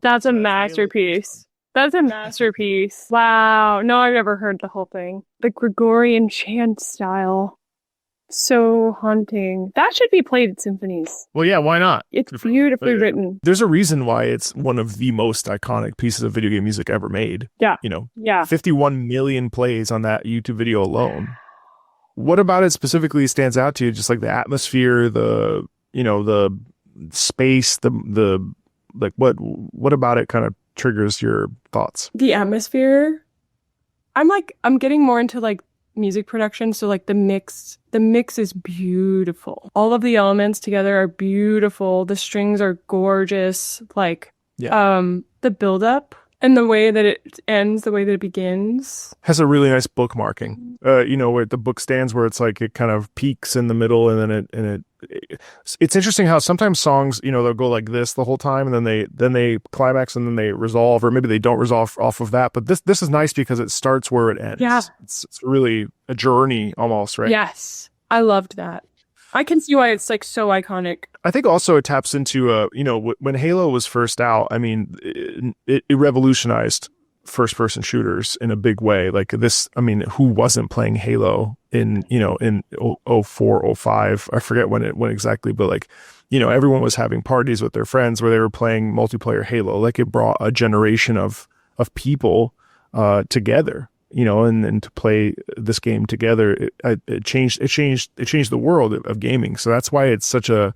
That's a masterpiece. That's a masterpiece. Wow. No, I've never heard the whole thing. The Gregorian chant style. So haunting. That should be played at symphonies. Well, yeah, why not? It's beautifully written. There's a reason why it's one of the most iconic pieces of video game music ever made. Yeah. You know, Yeah. 51 million plays on that YouTube video alone. What about it specifically stands out to you? Just like the atmosphere, the space, the like what about it kind of triggers your thoughts? The atmosphere. I'm getting more into like music production, so like the mix is beautiful. All of the elements together are beautiful. The strings are gorgeous. Like the build up and the way that it ends, the way that it begins has a really nice bookmarking. Where the book stands, where it's like it kind of peaks in the middle, and then it's interesting how sometimes songs, they'll go like this the whole time, and then they climax, and then they resolve, or maybe they don't resolve off of that. But this is nice because it starts where it ends. Yeah, it's really a journey almost, right? Yes, I loved that. I can see why it's like so iconic. I think also it taps into when Halo was first out. I mean, it revolutionized first-person shooters in a big way. Like this, I mean, who wasn't playing Halo in 04, 05? I forget when exactly, but like, everyone was having parties with their friends where they were playing multiplayer Halo. Like it brought a generation of people together. And to play this game together, it changed the world of gaming. So that's why it's such a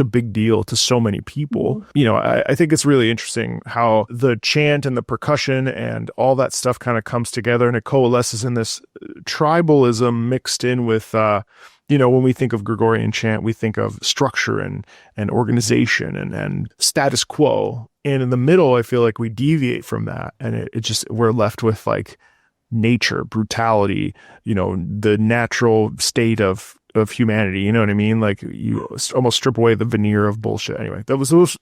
big deal to so many people. I think it's really interesting how the chant and the percussion and all that stuff kind of comes together, and it coalesces in this tribalism mixed in with, when we think of Gregorian chant, we think of structure and organization and status quo. And in the middle, I feel like we deviate from that, and we're left with like nature, brutality, the natural state of humanity. You know what I mean? Like you almost strip away the veneer of bullshit. Anyway,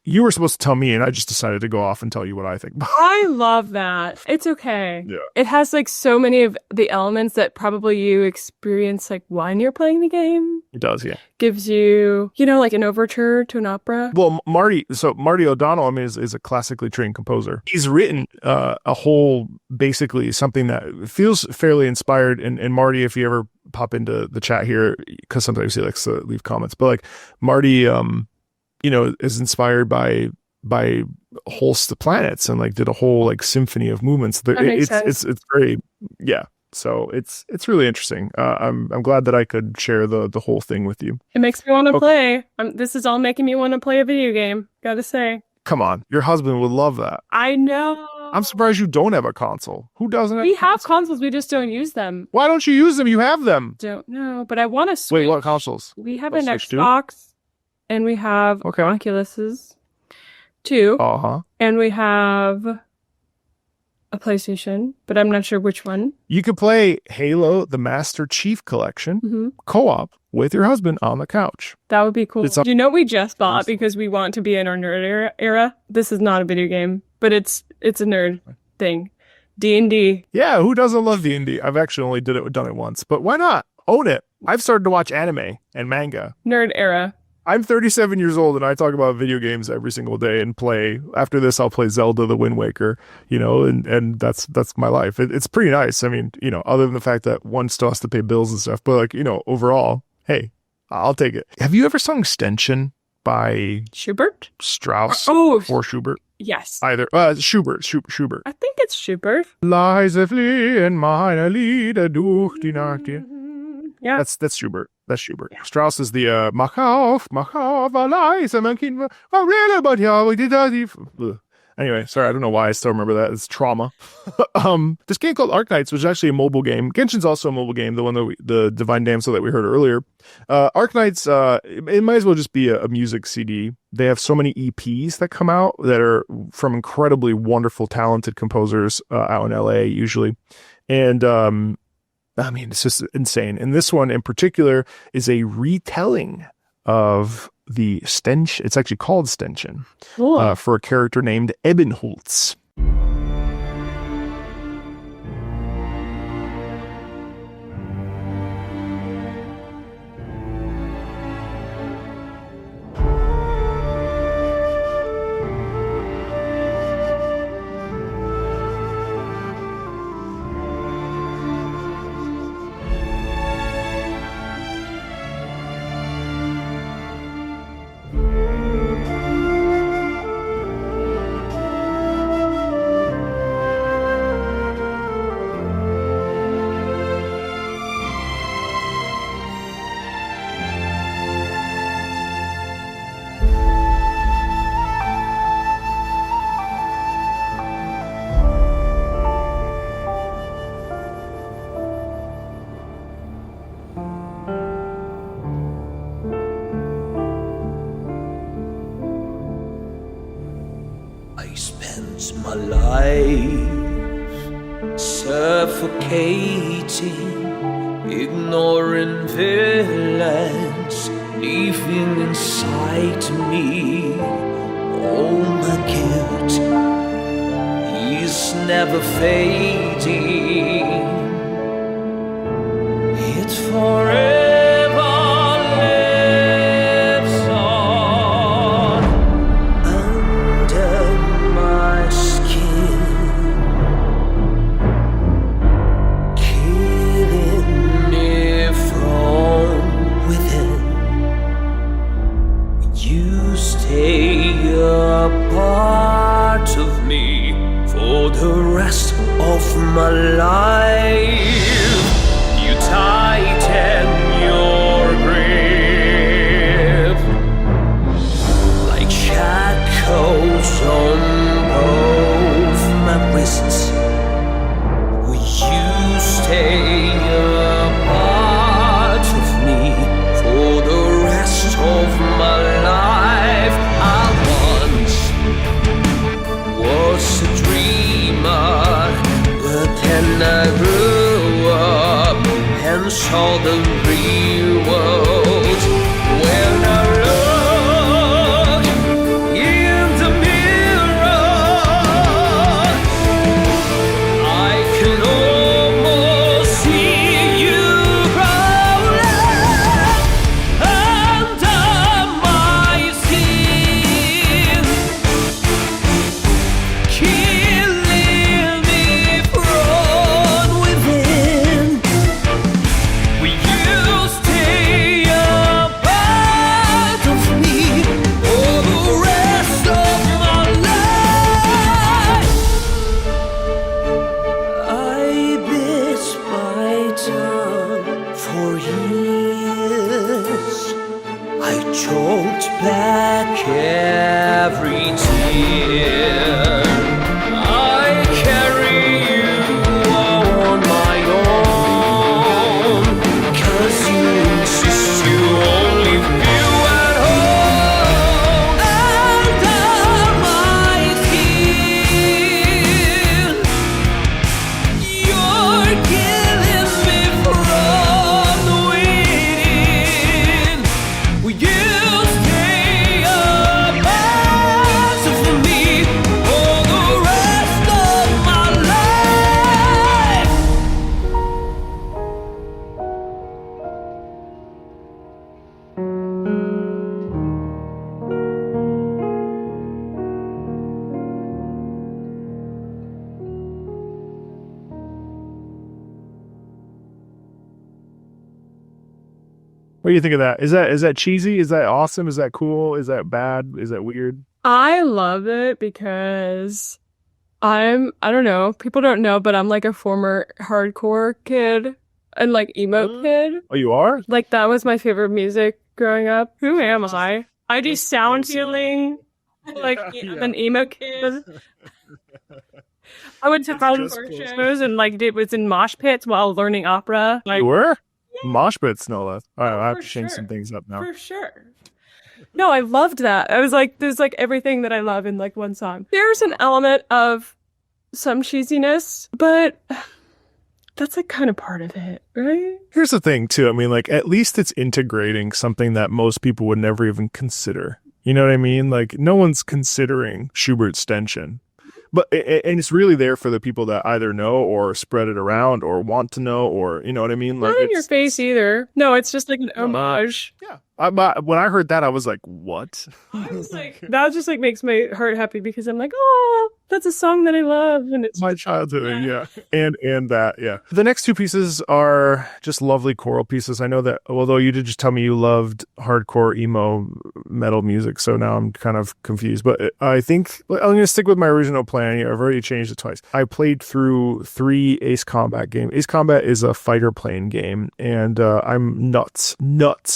you were supposed to tell me, and I just decided to go off and tell you what I think. I love that. It's okay. Yeah. It has like so many of the elements that probably you experience like when you're playing the game. It does, yeah. Gives you, like an overture to an opera. Well, Marty O'Donnell, I mean, is a classically trained composer. He's written a whole, basically something that feels fairly inspired. And Marty, if you ever pop into the chat here, because sometimes he likes to leave comments, but like Marty, is inspired by Holst the Planets, and like did a whole like symphony of movements. It's very, yeah. So it's really interesting. I'm glad that I could share the whole thing with you. It makes me want to play. This is all making me want to play a video game. Gotta say. Come on, your husband would love that. I know. I'm surprised you don't have a console. Who doesn't? We have consoles. We just don't use them. Why don't you use them? You have them. Don't know, but I want to switch. Wait, what consoles? We have an Xbox, and we have Oculuses, 2. And we have a PlayStation, but I'm not sure which one. You could play Halo, the Master Chief Collection, co-op with your husband on the couch. That would be cool. We just bought because we want to be in our nerd era. This is not a video game, but it's a nerd thing. D&D. Yeah, who doesn't love D&D? I've actually only done it once, but why not? Own it. I've started to watch anime and manga. Nerd era. I'm 37 years old, and I talk about video games every single day and play. After this, I'll play Zelda the Wind Waker, and that's my life. It's pretty nice. I mean, other than the fact that one still has to pay bills and stuff, but like, overall, hey, I'll take it. Have you ever sung Stenchen by Schubert? Strauss or Schubert? Yes. Either. Schubert. I think it's Schubert. Leise fliehen meine Lieder durch die Nacht. Yeah. That's Schubert. That's Schubert. Yeah. Strauss is the mach auf, leise, mein Kind, really, but yeah, anyway, sorry, I don't know why I still remember that. It's trauma. This game called Arknights was actually a mobile game. Genshin's also a mobile game, the one that the Divine Damsel that we heard earlier. Arknights, it might as well just be a music CD. They have so many EPs that come out that are from incredibly wonderful, talented composers out in LA usually. And I mean, it's just insane. And this one in particular is a retelling of the Stench. It's actually called Stenchen for a character named Ebenholz. my life, suffocating, ignoring villains, leaving inside me all my guilt is never fading. It forever lives on under my skin, killing me from within. You stay a part of me for the rest of my life. You tighten your grip like shackles on both my wrists. You stay a part of me for the rest of my life. I once was a dreamer, but then I grew up and saw the real world. When I look in the mirror, I can almost see you growling under my skin, killing me from within. Will you stay a part of me for the rest of my life? I bit my tongue for years. I choked back every tear. I carry you on my own, 'cause you insist you only feel at home under my skin. You're killing me from within. Will you stay a part of me for the rest of my life? What do you think of that? Is that cheesy? Is that awesome? Is that cool? Is that bad? Is that weird? I love it because I don't know, people don't know, but I'm like a former hardcore kid and like emo kid. Oh, you are? Like that was my favorite music growing up. Who am I? I do sound healing. Like I'm an emo kid. I went to hardcore shows and like was in mosh pits while learning opera. Like You were? Mosh pits, no less. All right, I have for to change sure. some things up now. For sure. No, I loved that. I was like, there's like everything that I love in like one song. There's an element of some cheesiness, but that's like kind of part of it, right? Here's the thing, too. I mean, like, at least it's integrating something that most people would never even consider. You know what I mean? Like, no one's considering Schubert's Stenchen. But and it's really there for the people that either know or spread it around or want to know, or you know what I mean. Like Not in your face either. No, it's just like an homage. Yeah. When I heard that, I was like, "What?" I was like, that just like makes my heart happy because I'm like, oh, that's a song that I love, and it's My childhood, yeah. And that, yeah. The next two pieces are just lovely choral pieces. I know that, although you did just tell me you loved hardcore emo metal music, so now I'm kind of confused. But I think I'm going to stick with my original plan here. I've already changed it twice. I played through 3 Ace Combat games. Ace Combat is a fighter plane game, and I'm nuts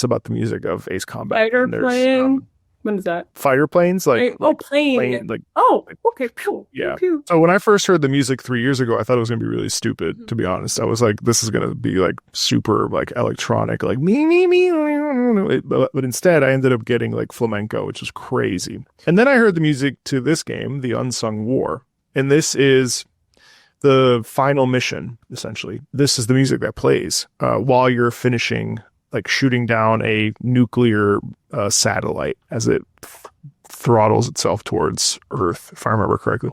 about the music of Ace Combat. fighter And there's, playing. When is that? fighter planes, like plane. like Oh, okay, cool. Yeah. Pew. So when I first heard the music 3 years ago, I thought it was going to be really stupid, to be honest. I was like, this is going to be like super like electronic, like me. But instead, I ended up getting like flamenco, which was crazy. And then I heard the music to this game, the Unsung War. And this is the final mission, essentially. This is the music that plays while you're finishing, like shooting down a nuclear satellite as it throttles itself towards Earth, if I remember correctly.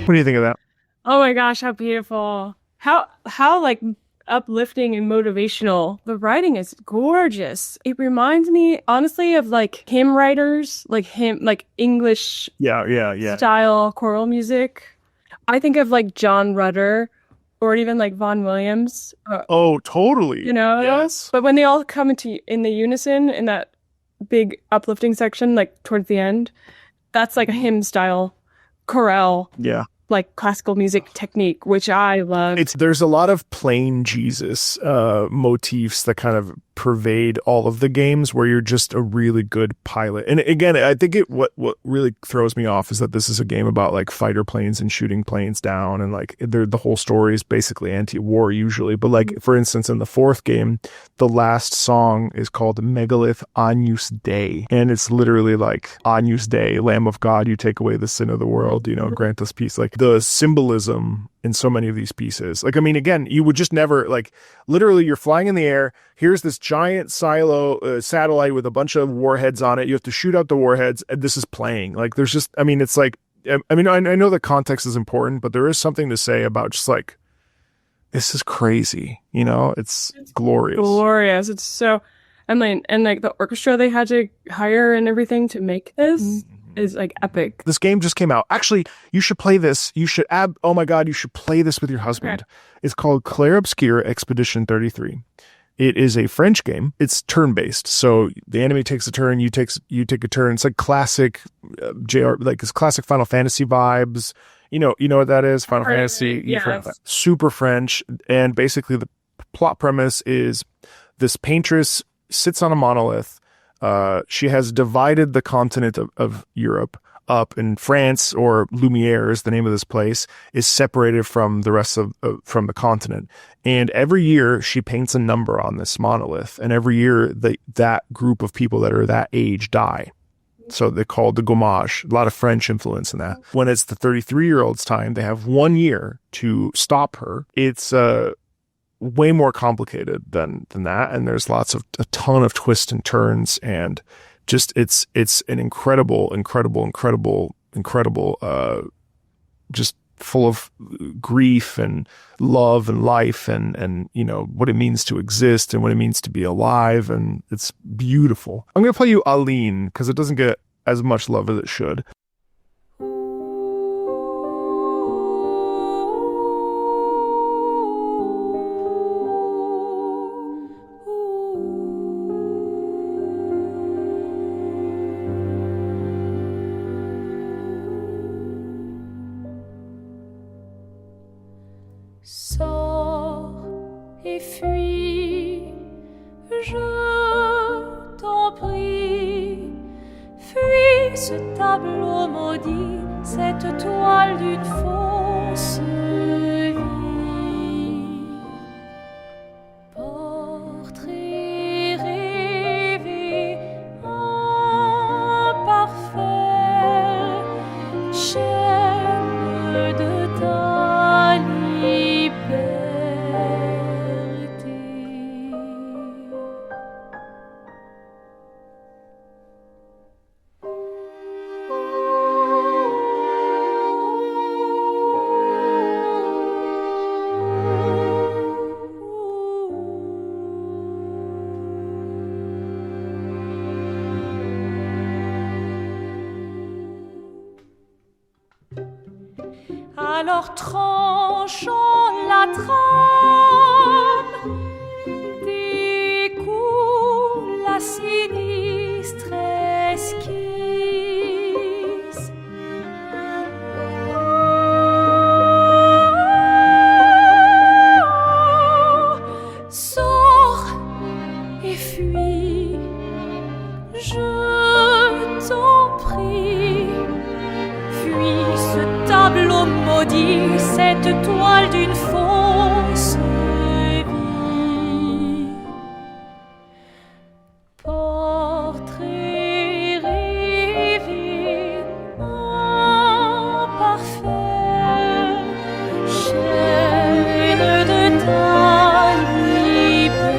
What do you think of that? Oh my gosh, how beautiful. How like uplifting and motivational. The writing is gorgeous. It reminds me, honestly, of like hymn writers, like English style choral music. I think of like John Rutter or even like Vaughan Williams. Oh, totally. You know? Yes. But when they all come in the unison in that big uplifting section, like towards the end, that's like a hymn style chorale. Yeah. Like classical music technique, which I love. There's a lot of plain Jesus motifs that kind of pervade all of the games where you're just a really good pilot. And again, I think what really throws me off is that this is a game about like fighter planes and shooting planes down, and like the whole story is basically anti-war usually. But like for instance, in the fourth game, the last song is called Megalith Agnus Dei, and it's literally like Agnus Dei, Lamb of God, you take away the sin of the world, you know, grant us peace. Like the symbolism in so many of these pieces. Like, I mean, again, you would just never, like, literally you're flying in the air. Here's this giant silo satellite with a bunch of warheads on it. You have to shoot out the warheads, and this is playing. Like, there's just, I mean, it's like, I mean, I know that context is important, but there is something to say about just like, this is crazy, you know? It's glorious. Glorious. It's so, and like the orchestra they had to hire and everything to make this is like epic. This game just came out. Actually, you should play this. You should oh my God, you should play this with your husband. Okay. It's called Clair Obscure Expedition 33. It is a French game. It's turn-based. So the enemy takes a turn, you take a turn. It's like classic like it's classic Final Fantasy vibes. You know what that is? Final Fantasy. Yes. Super French. And basically the plot premise is this paintress sits on a monolith. She has divided the continent of Europe up, in France, or Lumiere is the name of this place, is separated from the rest of from the continent. And every year she paints a number on this monolith, and every year that group of people that are that age die. So they're called the gommage. A lot of French influence in that. When it's the 33-year-old's time, they have 1 year to stop her. It's way more complicated than that, and there's a ton of twists and turns, and just it's an incredible just full of grief and love and life and you know what it means to exist and what it means to be alive, and it's beautiful. I'm gonna play you Aline because it doesn't get as much love as it should. Sors et fuis, je t'en prie. Fuis ce tableau maudit, cette toile d'une fausse vie. Portrait rêvé, imparfait, chaîne de ta liberté. Alors tranchons la trame, découle la sinistre esquisse. Sors et fuis, je t'en prie. Fuis ce tableau maudit, cette toile d'une fausse vie. Portrait rêvé, imparfait, chaîne de ta liberté.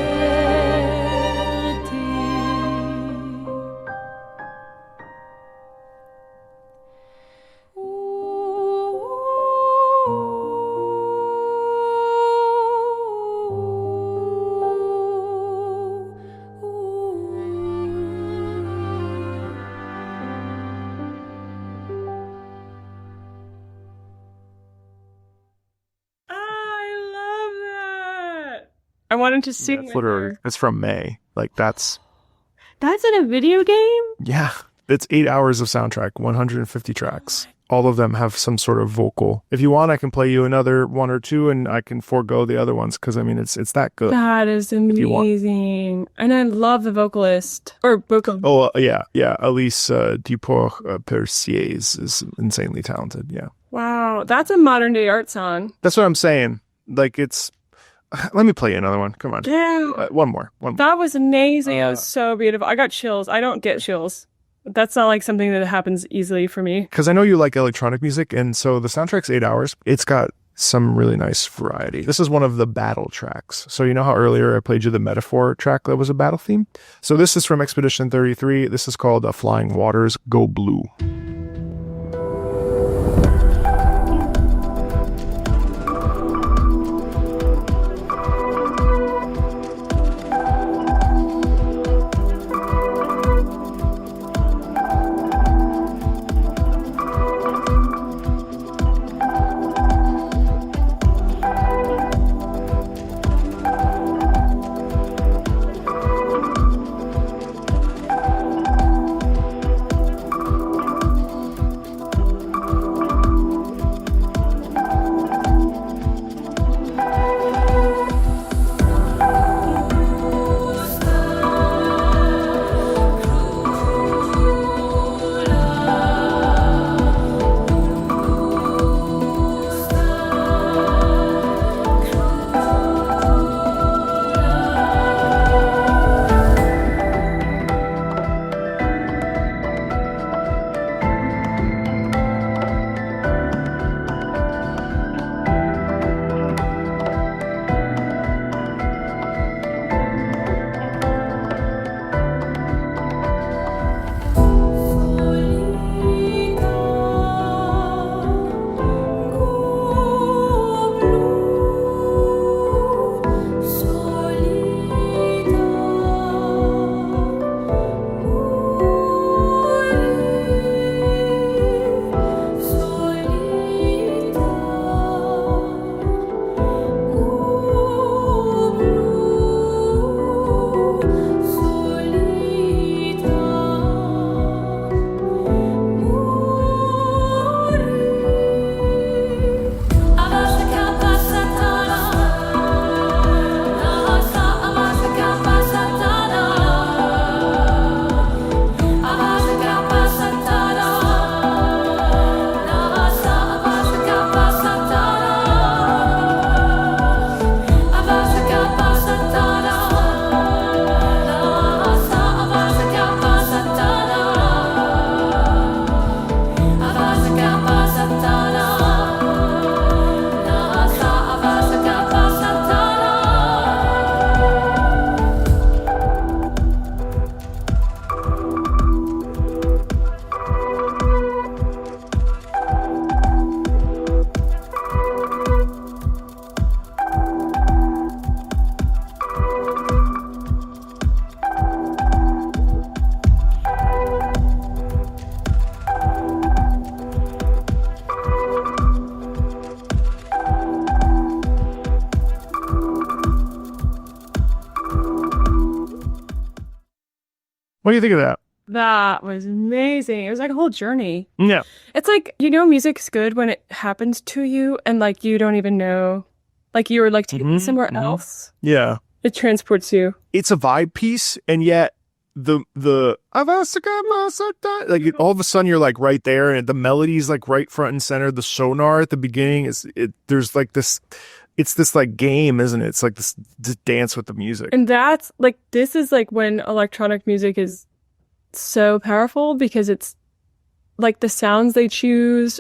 I wanted to sing. It's literally, it's from May. Like that's in a video game? yeah. It's 8 hours of soundtrack, 150 tracks. All of them have some sort of vocal. If you want, I can play you another one or two, and I can forego the other ones because I mean it's that good. That is amazing. And I love the vocalist. Or vocal. Oh yeah. Elise Duport-Perciers is insanely talented. Yeah. Wow. That's a modern day art song. That's what I'm saying. Like it's. Let me play you another one. Come on. Damn. One more. That was amazing. It was so beautiful. I got chills. I don't get chills. That's not like something that happens easily for me. Because I know you like electronic music, and so the soundtrack's 8 hours. It's got some really nice variety. This is one of the battle tracks. So you know how earlier I played you the metaphor track that was a battle theme? So this is from Expedition 33. This is called Flying Waters Go Blue. What do you think of that? That was amazing. It was like a whole journey. Yeah. It's like, music's good when it happens to you and like you don't even know, like you were like taken somewhere else. Yeah. It transports you. It's a vibe piece, and yet the like all of a sudden you're like right there, and the melody's like right front and center. The sonar at the beginning there's like this. It's this like game, isn't it? It's like this dance with the music. And that's like, this is like when electronic music is so powerful, because it's like the sounds they choose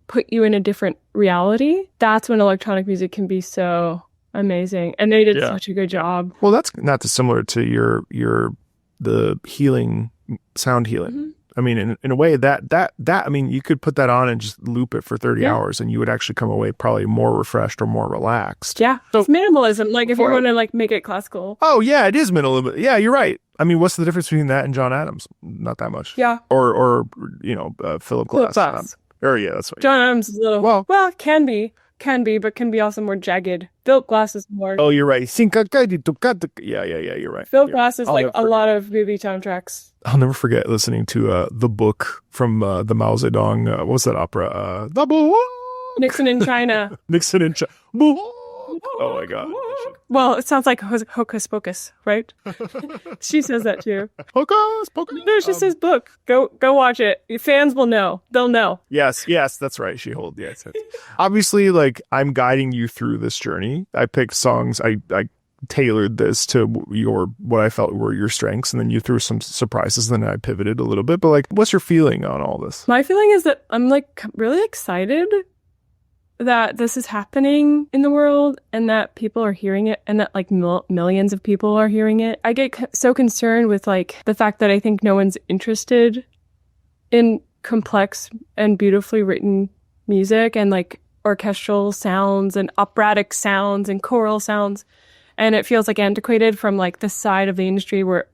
put you in a different reality. That's when electronic music can be so amazing. And they did such a good job. Well, that's not dissimilar to the healing, sound healing. Mm-hmm. I mean, in a way that I mean, you could put that on and just loop it for 30 hours and you would actually come away probably more refreshed or more relaxed. Yeah. So it's minimalism. Like if you want to like make it classical. Oh yeah, it is minimalism. Yeah, you're right. I mean, what's the difference between that and John Adams? Not that much. Yeah. Or Philip Glass. Glass. Yeah, that's right. John Adams is a little, well, it can be. Can be, but can be also more jagged. Philip Glass is more. Oh, you're right. Yeah, you're right. Philip Yeah. Glass is I'll like never a forget. lot of movie soundtracks. I'll never forget listening to the book from the Mao Zedong. What was that opera? The book. Nixon in China. Nixon in China. Oh my God. Well, it sounds like Hocus Pocus, right? She says that too. Hocus Pocus. No, she says book. Go watch it. Your fans will know. They'll know. Yes, that's right. She-Hulk. Yes. Obviously, like I'm guiding you through this journey. I picked songs. I tailored this to what I felt were your strengths, and then you threw some surprises. And then I pivoted a little bit. But like, what's your feeling on all this? My feeling is that I'm like really excited that this is happening in the world and that people are hearing it and that like millions of people are hearing it. I get so concerned with like the fact that I think no one's interested in complex and beautifully written music and like orchestral sounds and operatic sounds and choral sounds. And it feels like antiquated from like the side of the industry where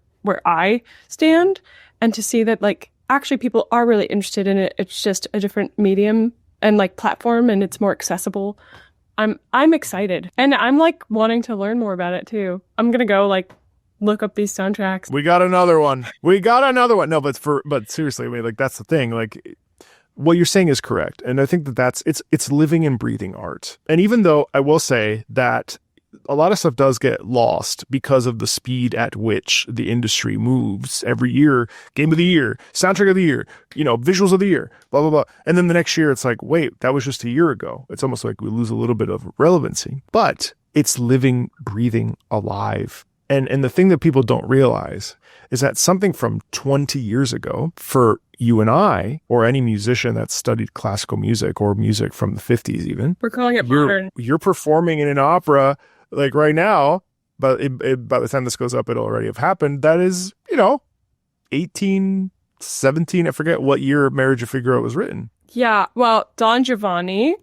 I stand. And to see that like actually people are really interested in it. It's just a different medium and like platform, and it's more accessible. I'm excited, and I'm like wanting to learn more about it too. I'm gonna go like look up these soundtracks. We got another one. No, but seriously, I mean, like that's the thing. Like what you're saying is correct, and I think that it's living and breathing art. And even though I will say that a lot of stuff does get lost because of the speed at which the industry moves every year. Game of the year, soundtrack of the year, visuals of the year, blah, blah, blah. And then the next year, it's like, wait, that was just a year ago. It's almost like we lose a little bit of relevancy, but it's living, breathing, alive. And the thing that people don't realize is that something from 20 years ago for you and I, or any musician that's studied classical music or music from the 50s even, We're calling it modern. you're performing in an opera like right now, but by the time this goes up, it'll already have happened. That is, 1817. I forget what year Marriage of Figaro was written. Yeah, well, Don Giovanni.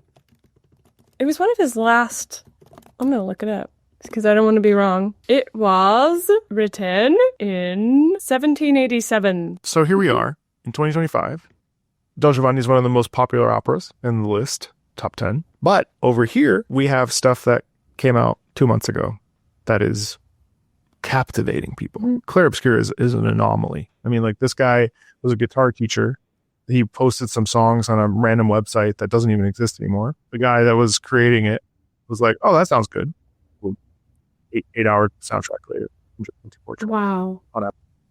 It was one of his last. I'm gonna look it up because I don't want to be wrong. It was written in 1787. So here we are in 2025. Don Giovanni is one of the most popular operas in the list, top 10. But over here, we have stuff that came out 2 months ago that is captivating people. Claire Obscura is an anomaly. I mean, like this guy was a guitar teacher. He posted some songs on a random website that doesn't even exist anymore. The guy that was creating it was like, oh, that sounds good. Well, 8-hour soundtrack later. Wow.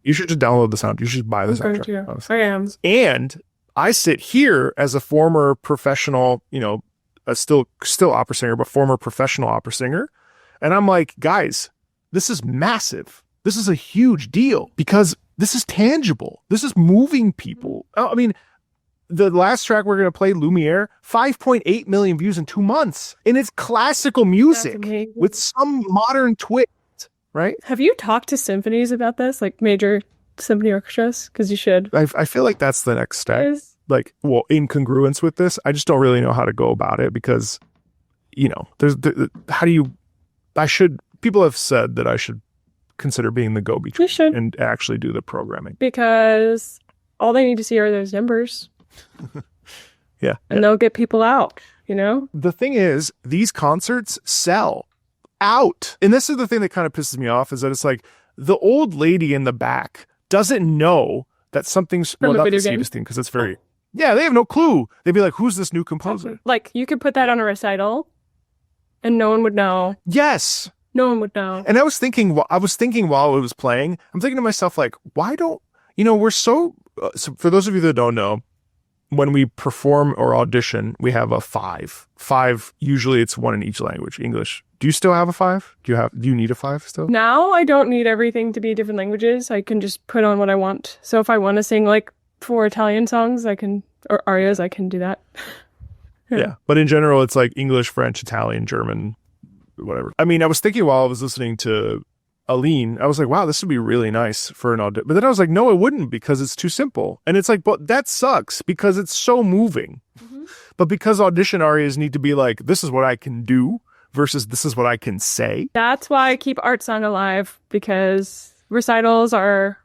You should just download the sound. You should buy the I'm going soundtrack. to. Honestly. I am. And I sit here as a former professional, a still opera singer, but former professional opera singer. And I'm like, guys, this is massive. This is a huge deal because this is tangible. This is moving people. I mean, the last track we're going to play, Lumiere, 5.8 million views in 2 months. And it's classical music amazing. with some modern twist, right? Have you talked to symphonies about this, like major symphony orchestras? Because you should. I feel like that's the next step. Is- In congruence with this, I just don't really know how to go about it because, people have said that I should consider being the go-between You should. and actually do the programming. Because all they need to see are those numbers. Yeah. And they'll get people out, The thing is, these concerts sell out. And this is the thing that kind of pisses me off is that it's like the old lady in the back doesn't know that something's, From the not video the game. Cetus thing, because it's very, yeah, they have no clue. They'd be like, who's this new composer? Like, you could put that on a recital and no one would know. Yes. No one would know. And I was thinking while it was playing, I'm thinking to myself, like, why don't, we're so for those of you that don't know, when we perform or audition, we have a 5. 5, usually it's 1 in each language. English. Do you still have a 5? Do you need a 5 still? Now I don't need everything to be different languages. I can just put on what I want. So if I want to sing like 4 Italian songs, or arias, I can do that. Yeah. But in general, it's like English, French, Italian, German, whatever. I mean, I was thinking while I was listening to Aline, I was like, wow, this would be really nice for an audition. But then I was like, no, it wouldn't because it's too simple. And it's like, but that sucks because it's so moving. Mm-hmm. But because audition arias need to be like, this is what I can do versus this is what I can say. That's why I keep Art Song alive, because recitals are,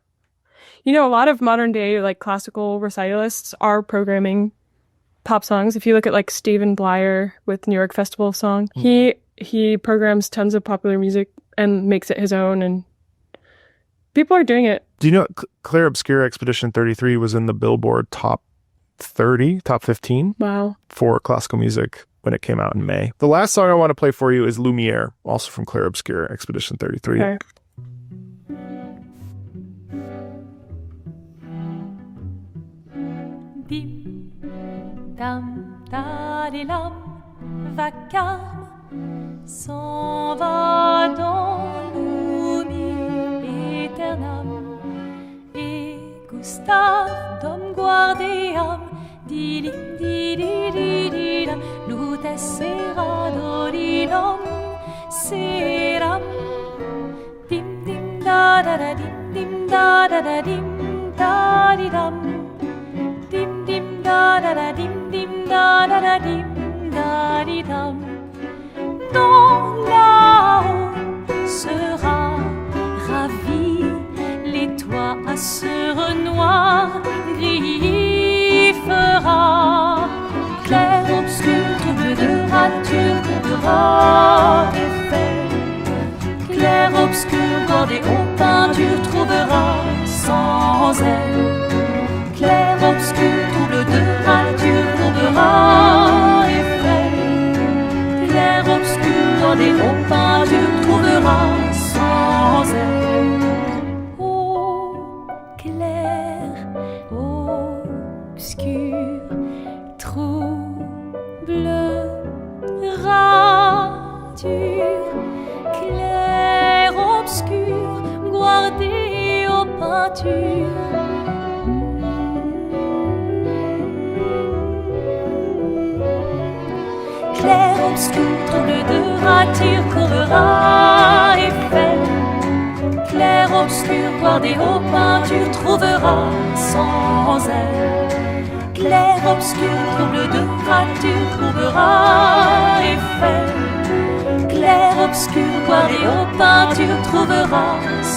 a lot of modern day like classical recitalists are programming pop songs. If you look at like Stephen Blyer with New York Festival of Song, he programs tons of popular music and makes it his own, and people are doing it. Do you know Claire Obscure Expedition 33 was in the Billboard top 30, top 15 Wow. for classical music when it came out in May. The last song I want to play for you is Lumiere, also from Claire Obscure Expedition 33. Okay. Dim, dam, dadilam, vacarme, s'en va dans l'oubli éternam. Et Gustave, dom guardiam, dilim, didididilam, lutes sera dodilam, seram. Dim, dim, da da da, dim, da da da, dim, da di dam. Dim dim da da da dim da dim da di dam. Dans là-haut sera ravi, les toits à sur noir gris fera. Clair, obscur, trouble de rature, coulera effet. Clair, obscur, bordé aux peintures, trouvera sans elle. Clair, obscur, trouble de rature, courbera effet. Clair, obscur, bordé aux peintures, trouvera sans elle. Oh, clair, obscur, trouble, rature. Clair, obscur, guardé aux peintures. Clair, obscur, trouble de rature, courera effet. Clair, obscur, guardé aux peintures, trouvera sans elle. Clair, obscur, trouble de rature, courbera effet. Clair, obscur, guardé aux peintures, trouvera sans elle.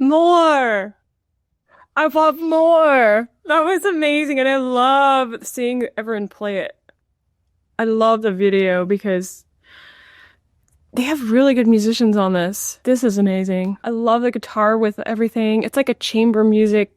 More! I want more! That was amazing, and I love seeing everyone play it. I love the video because they have really good musicians on this. This is amazing. I love the guitar with everything. It's like a chamber music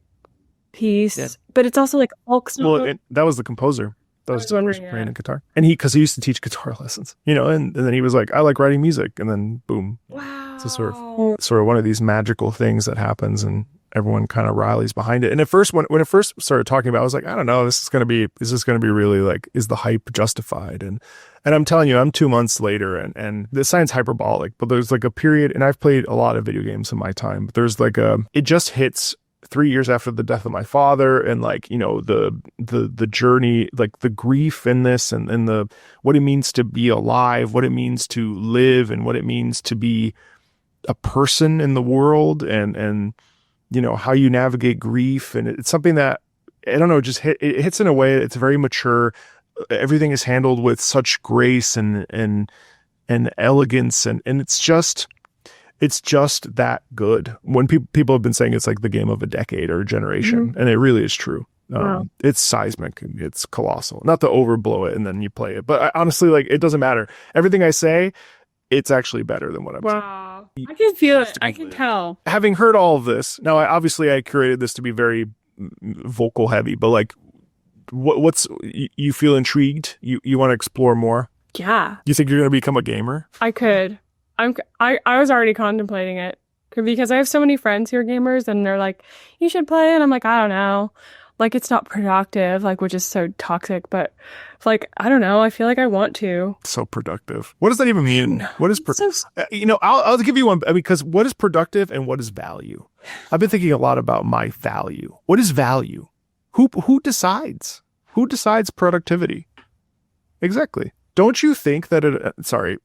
piece, but it's also like folk song. Well, that was the composer. That was wondering, playing a guitar. And because he used to teach guitar lessons, you know, and then he was like, I like writing music. And then boom. Wow. So sort of one of these magical things that happens and everyone kind of rallies behind it. And at first, when it first started talking about it, I was like, I don't know, is this going to be really like, is the hype justified? And I'm telling you, I'm 2 months later and this sounds hyperbolic, but there's like a period, and I've played a lot of video games in my time, but there's like it just hits 3 years after the death of my father, and like, you know, the journey, like the grief in this, and the what it means to be alive, what it means to live, and what it means to be a person in the world, and you know, how you navigate grief. And it's something that, I don't know, just it hits in a way. It's very mature. Everything is handled with such grace and elegance, and it's just that good. When people have been saying it's like the game of a decade or a generation, and it really is true. Wow. It's seismic. It's colossal. Not to overblow it and then you play it, but honestly, like, it doesn't matter. Everything I say, it's actually better than what I'm saying. Wow. I can feel it. I can tell. Having heard all of this, now I curated this to be very vocal heavy, but like, what's you feel intrigued? You want to explore more? Yeah. You think you're going to become a gamer? I could. I was already contemplating it because I have so many friends who are gamers, and they're like, you should play. And I'm like, I don't know. Like, it's not productive, like, which is so toxic, but like, I don't know. I feel like I want to. So productive. What does that even mean? What is you know, I'll give you one, because what is productive and what is value? I've been thinking a lot about my value. What is value? Who decides? Who decides productivity? Exactly. Don't you think that sorry,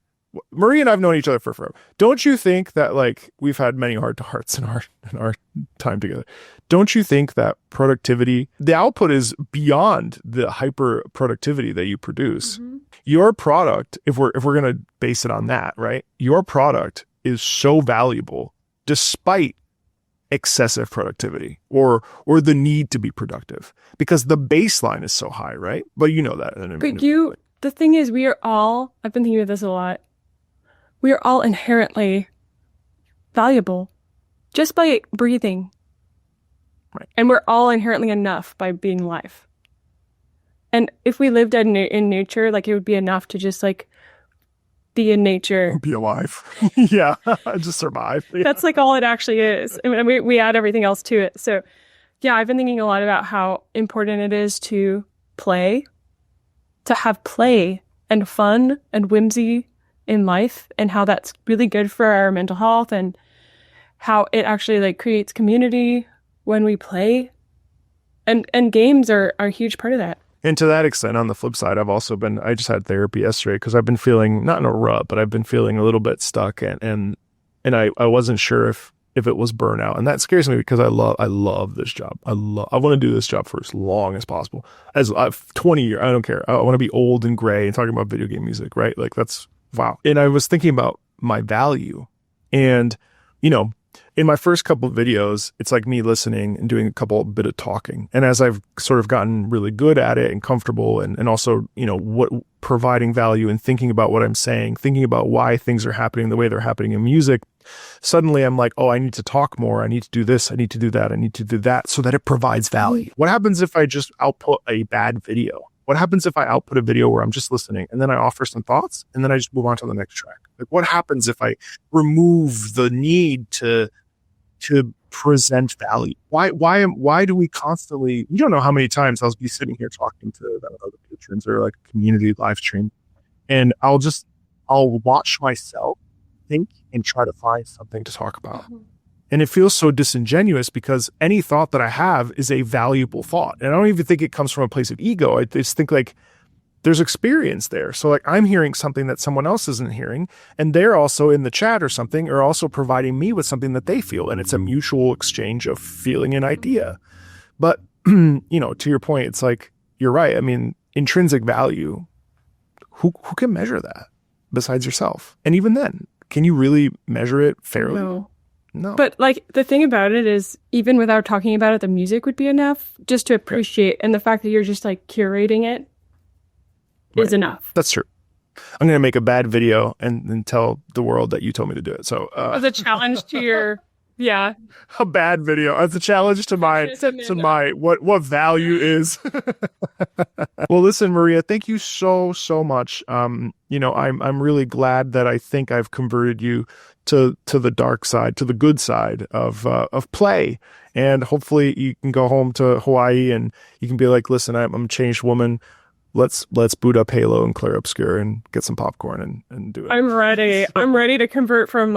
Maria and I've known each other for forever. Don't you think that, like, we've had many heart-to-hearts in our time together? Don't you think that productivity, the output is beyond the hyper productivity that you produce? Mm-hmm. Your product, if we're going to base it on that, right? Your product is so valuable despite excessive productivity or the need to be productive, because the baseline is so high, right? But you know that. But the thing is, I've been thinking about this a lot. We are all inherently valuable just by breathing. Right. And we're all inherently enough by being alive. And if we lived in nature, like, it would be enough to just, like, be in nature. Be alive. Yeah. Just survive. Yeah. That's, like, all it actually is. And we add everything else to it. So, yeah, I've been thinking a lot about how important it is to play, to have play and fun and whimsy in life, and how that's really good for our mental health, and how it actually, like, creates community when we play, and games are a huge part of that. And to that extent, on the flip side, I just had therapy yesterday because I've been feeling, not in a rut, but I've been feeling a little bit stuck, and I wasn't sure if it was burnout, and that scares me because I love this job. I want to do this job for as long as possible, as 20 years. I don't care. I want to be old and gray and talking about video game music, right? Like, that's wow. And I was thinking about my value, and, you know, in my first couple of videos, it's like me listening and doing a bit of talking. And as I've sort of gotten really good at it and comfortable, and also, you know, providing value and thinking about what I'm saying, thinking about why things are happening the way they're happening in music, suddenly I'm like, oh, I need to talk more. I need to do this. I need to do that. I need to do that, so that it provides value. What happens if I just output a bad video? What happens if I output a video where I'm just listening and then I offer some thoughts and then I just move on to the next track? Like, what happens if I remove the need to present value? Why do we constantly, you don't know how many times I'll be sitting here talking to other patrons or like a community live stream, and I'll watch myself think and try to find something to talk about. Mm-hmm. And it feels so disingenuous, because any thought that I have is a valuable thought. And I don't even think it comes from a place of ego. I just think, like, there's experience there. So, like, I'm hearing something that someone else isn't hearing, and they're also in the chat or something, or also providing me with something that they feel. And it's a mutual exchange of feeling an idea. But, you know, to your point, it's like, you're right. I mean, intrinsic value, who can measure that besides yourself? And even then, can you really measure it fairly? No. But, like, the thing about it is, even without talking about it, the music would be enough just to appreciate. And the fact that you're just, like, curating it is enough. That's true. I'm going to make a bad video and tell the world that you told me to do it. So as a challenge to your, yeah. A bad video. As a challenge to my what value is. Well, listen, Maria, thank you so much. You know, I'm really glad that I think I've converted you to the dark side, to the good side of play. And hopefully you can go home to Hawaii and you can be like, listen, I'm a changed woman. Let's boot up Halo and Clair Obscur and get some popcorn and do it. I'm ready. I'm ready to convert from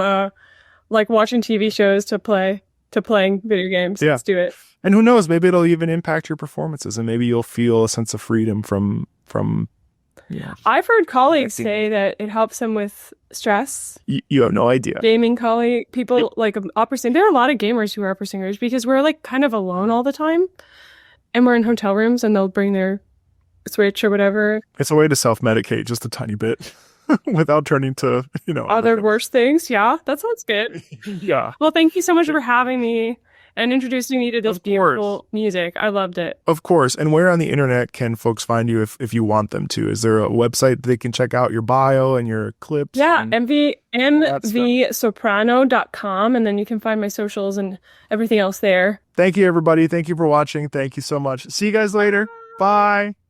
like watching TV shows to play. to playing video games. Yeah. Let's do it. And who knows, maybe it'll even impact your performances, and maybe you'll feel a sense of freedom from I've heard colleagues say that it helps them with stress. you have no idea. Gaming people like opera singers. There are a lot of gamers who are opera singers because we're like kind of alone all the time, and we're in hotel rooms, and they'll bring their Switch or whatever. It's a way to self-medicate just a tiny bit without turning to, Other worse things. Yeah, that sounds good. Yeah. Well, thank you so much for having me and introducing me to this Of course. beautiful music. I loved it. Of course. And where on the internet can folks find you if you want them to? Is there a website they can check out your bio and your clips? Yeah, and- mvsoprano.com, and then you can find my socials and everything else there. Thank you, everybody. Thank you for watching. Thank you so much. See you guys later. Bye.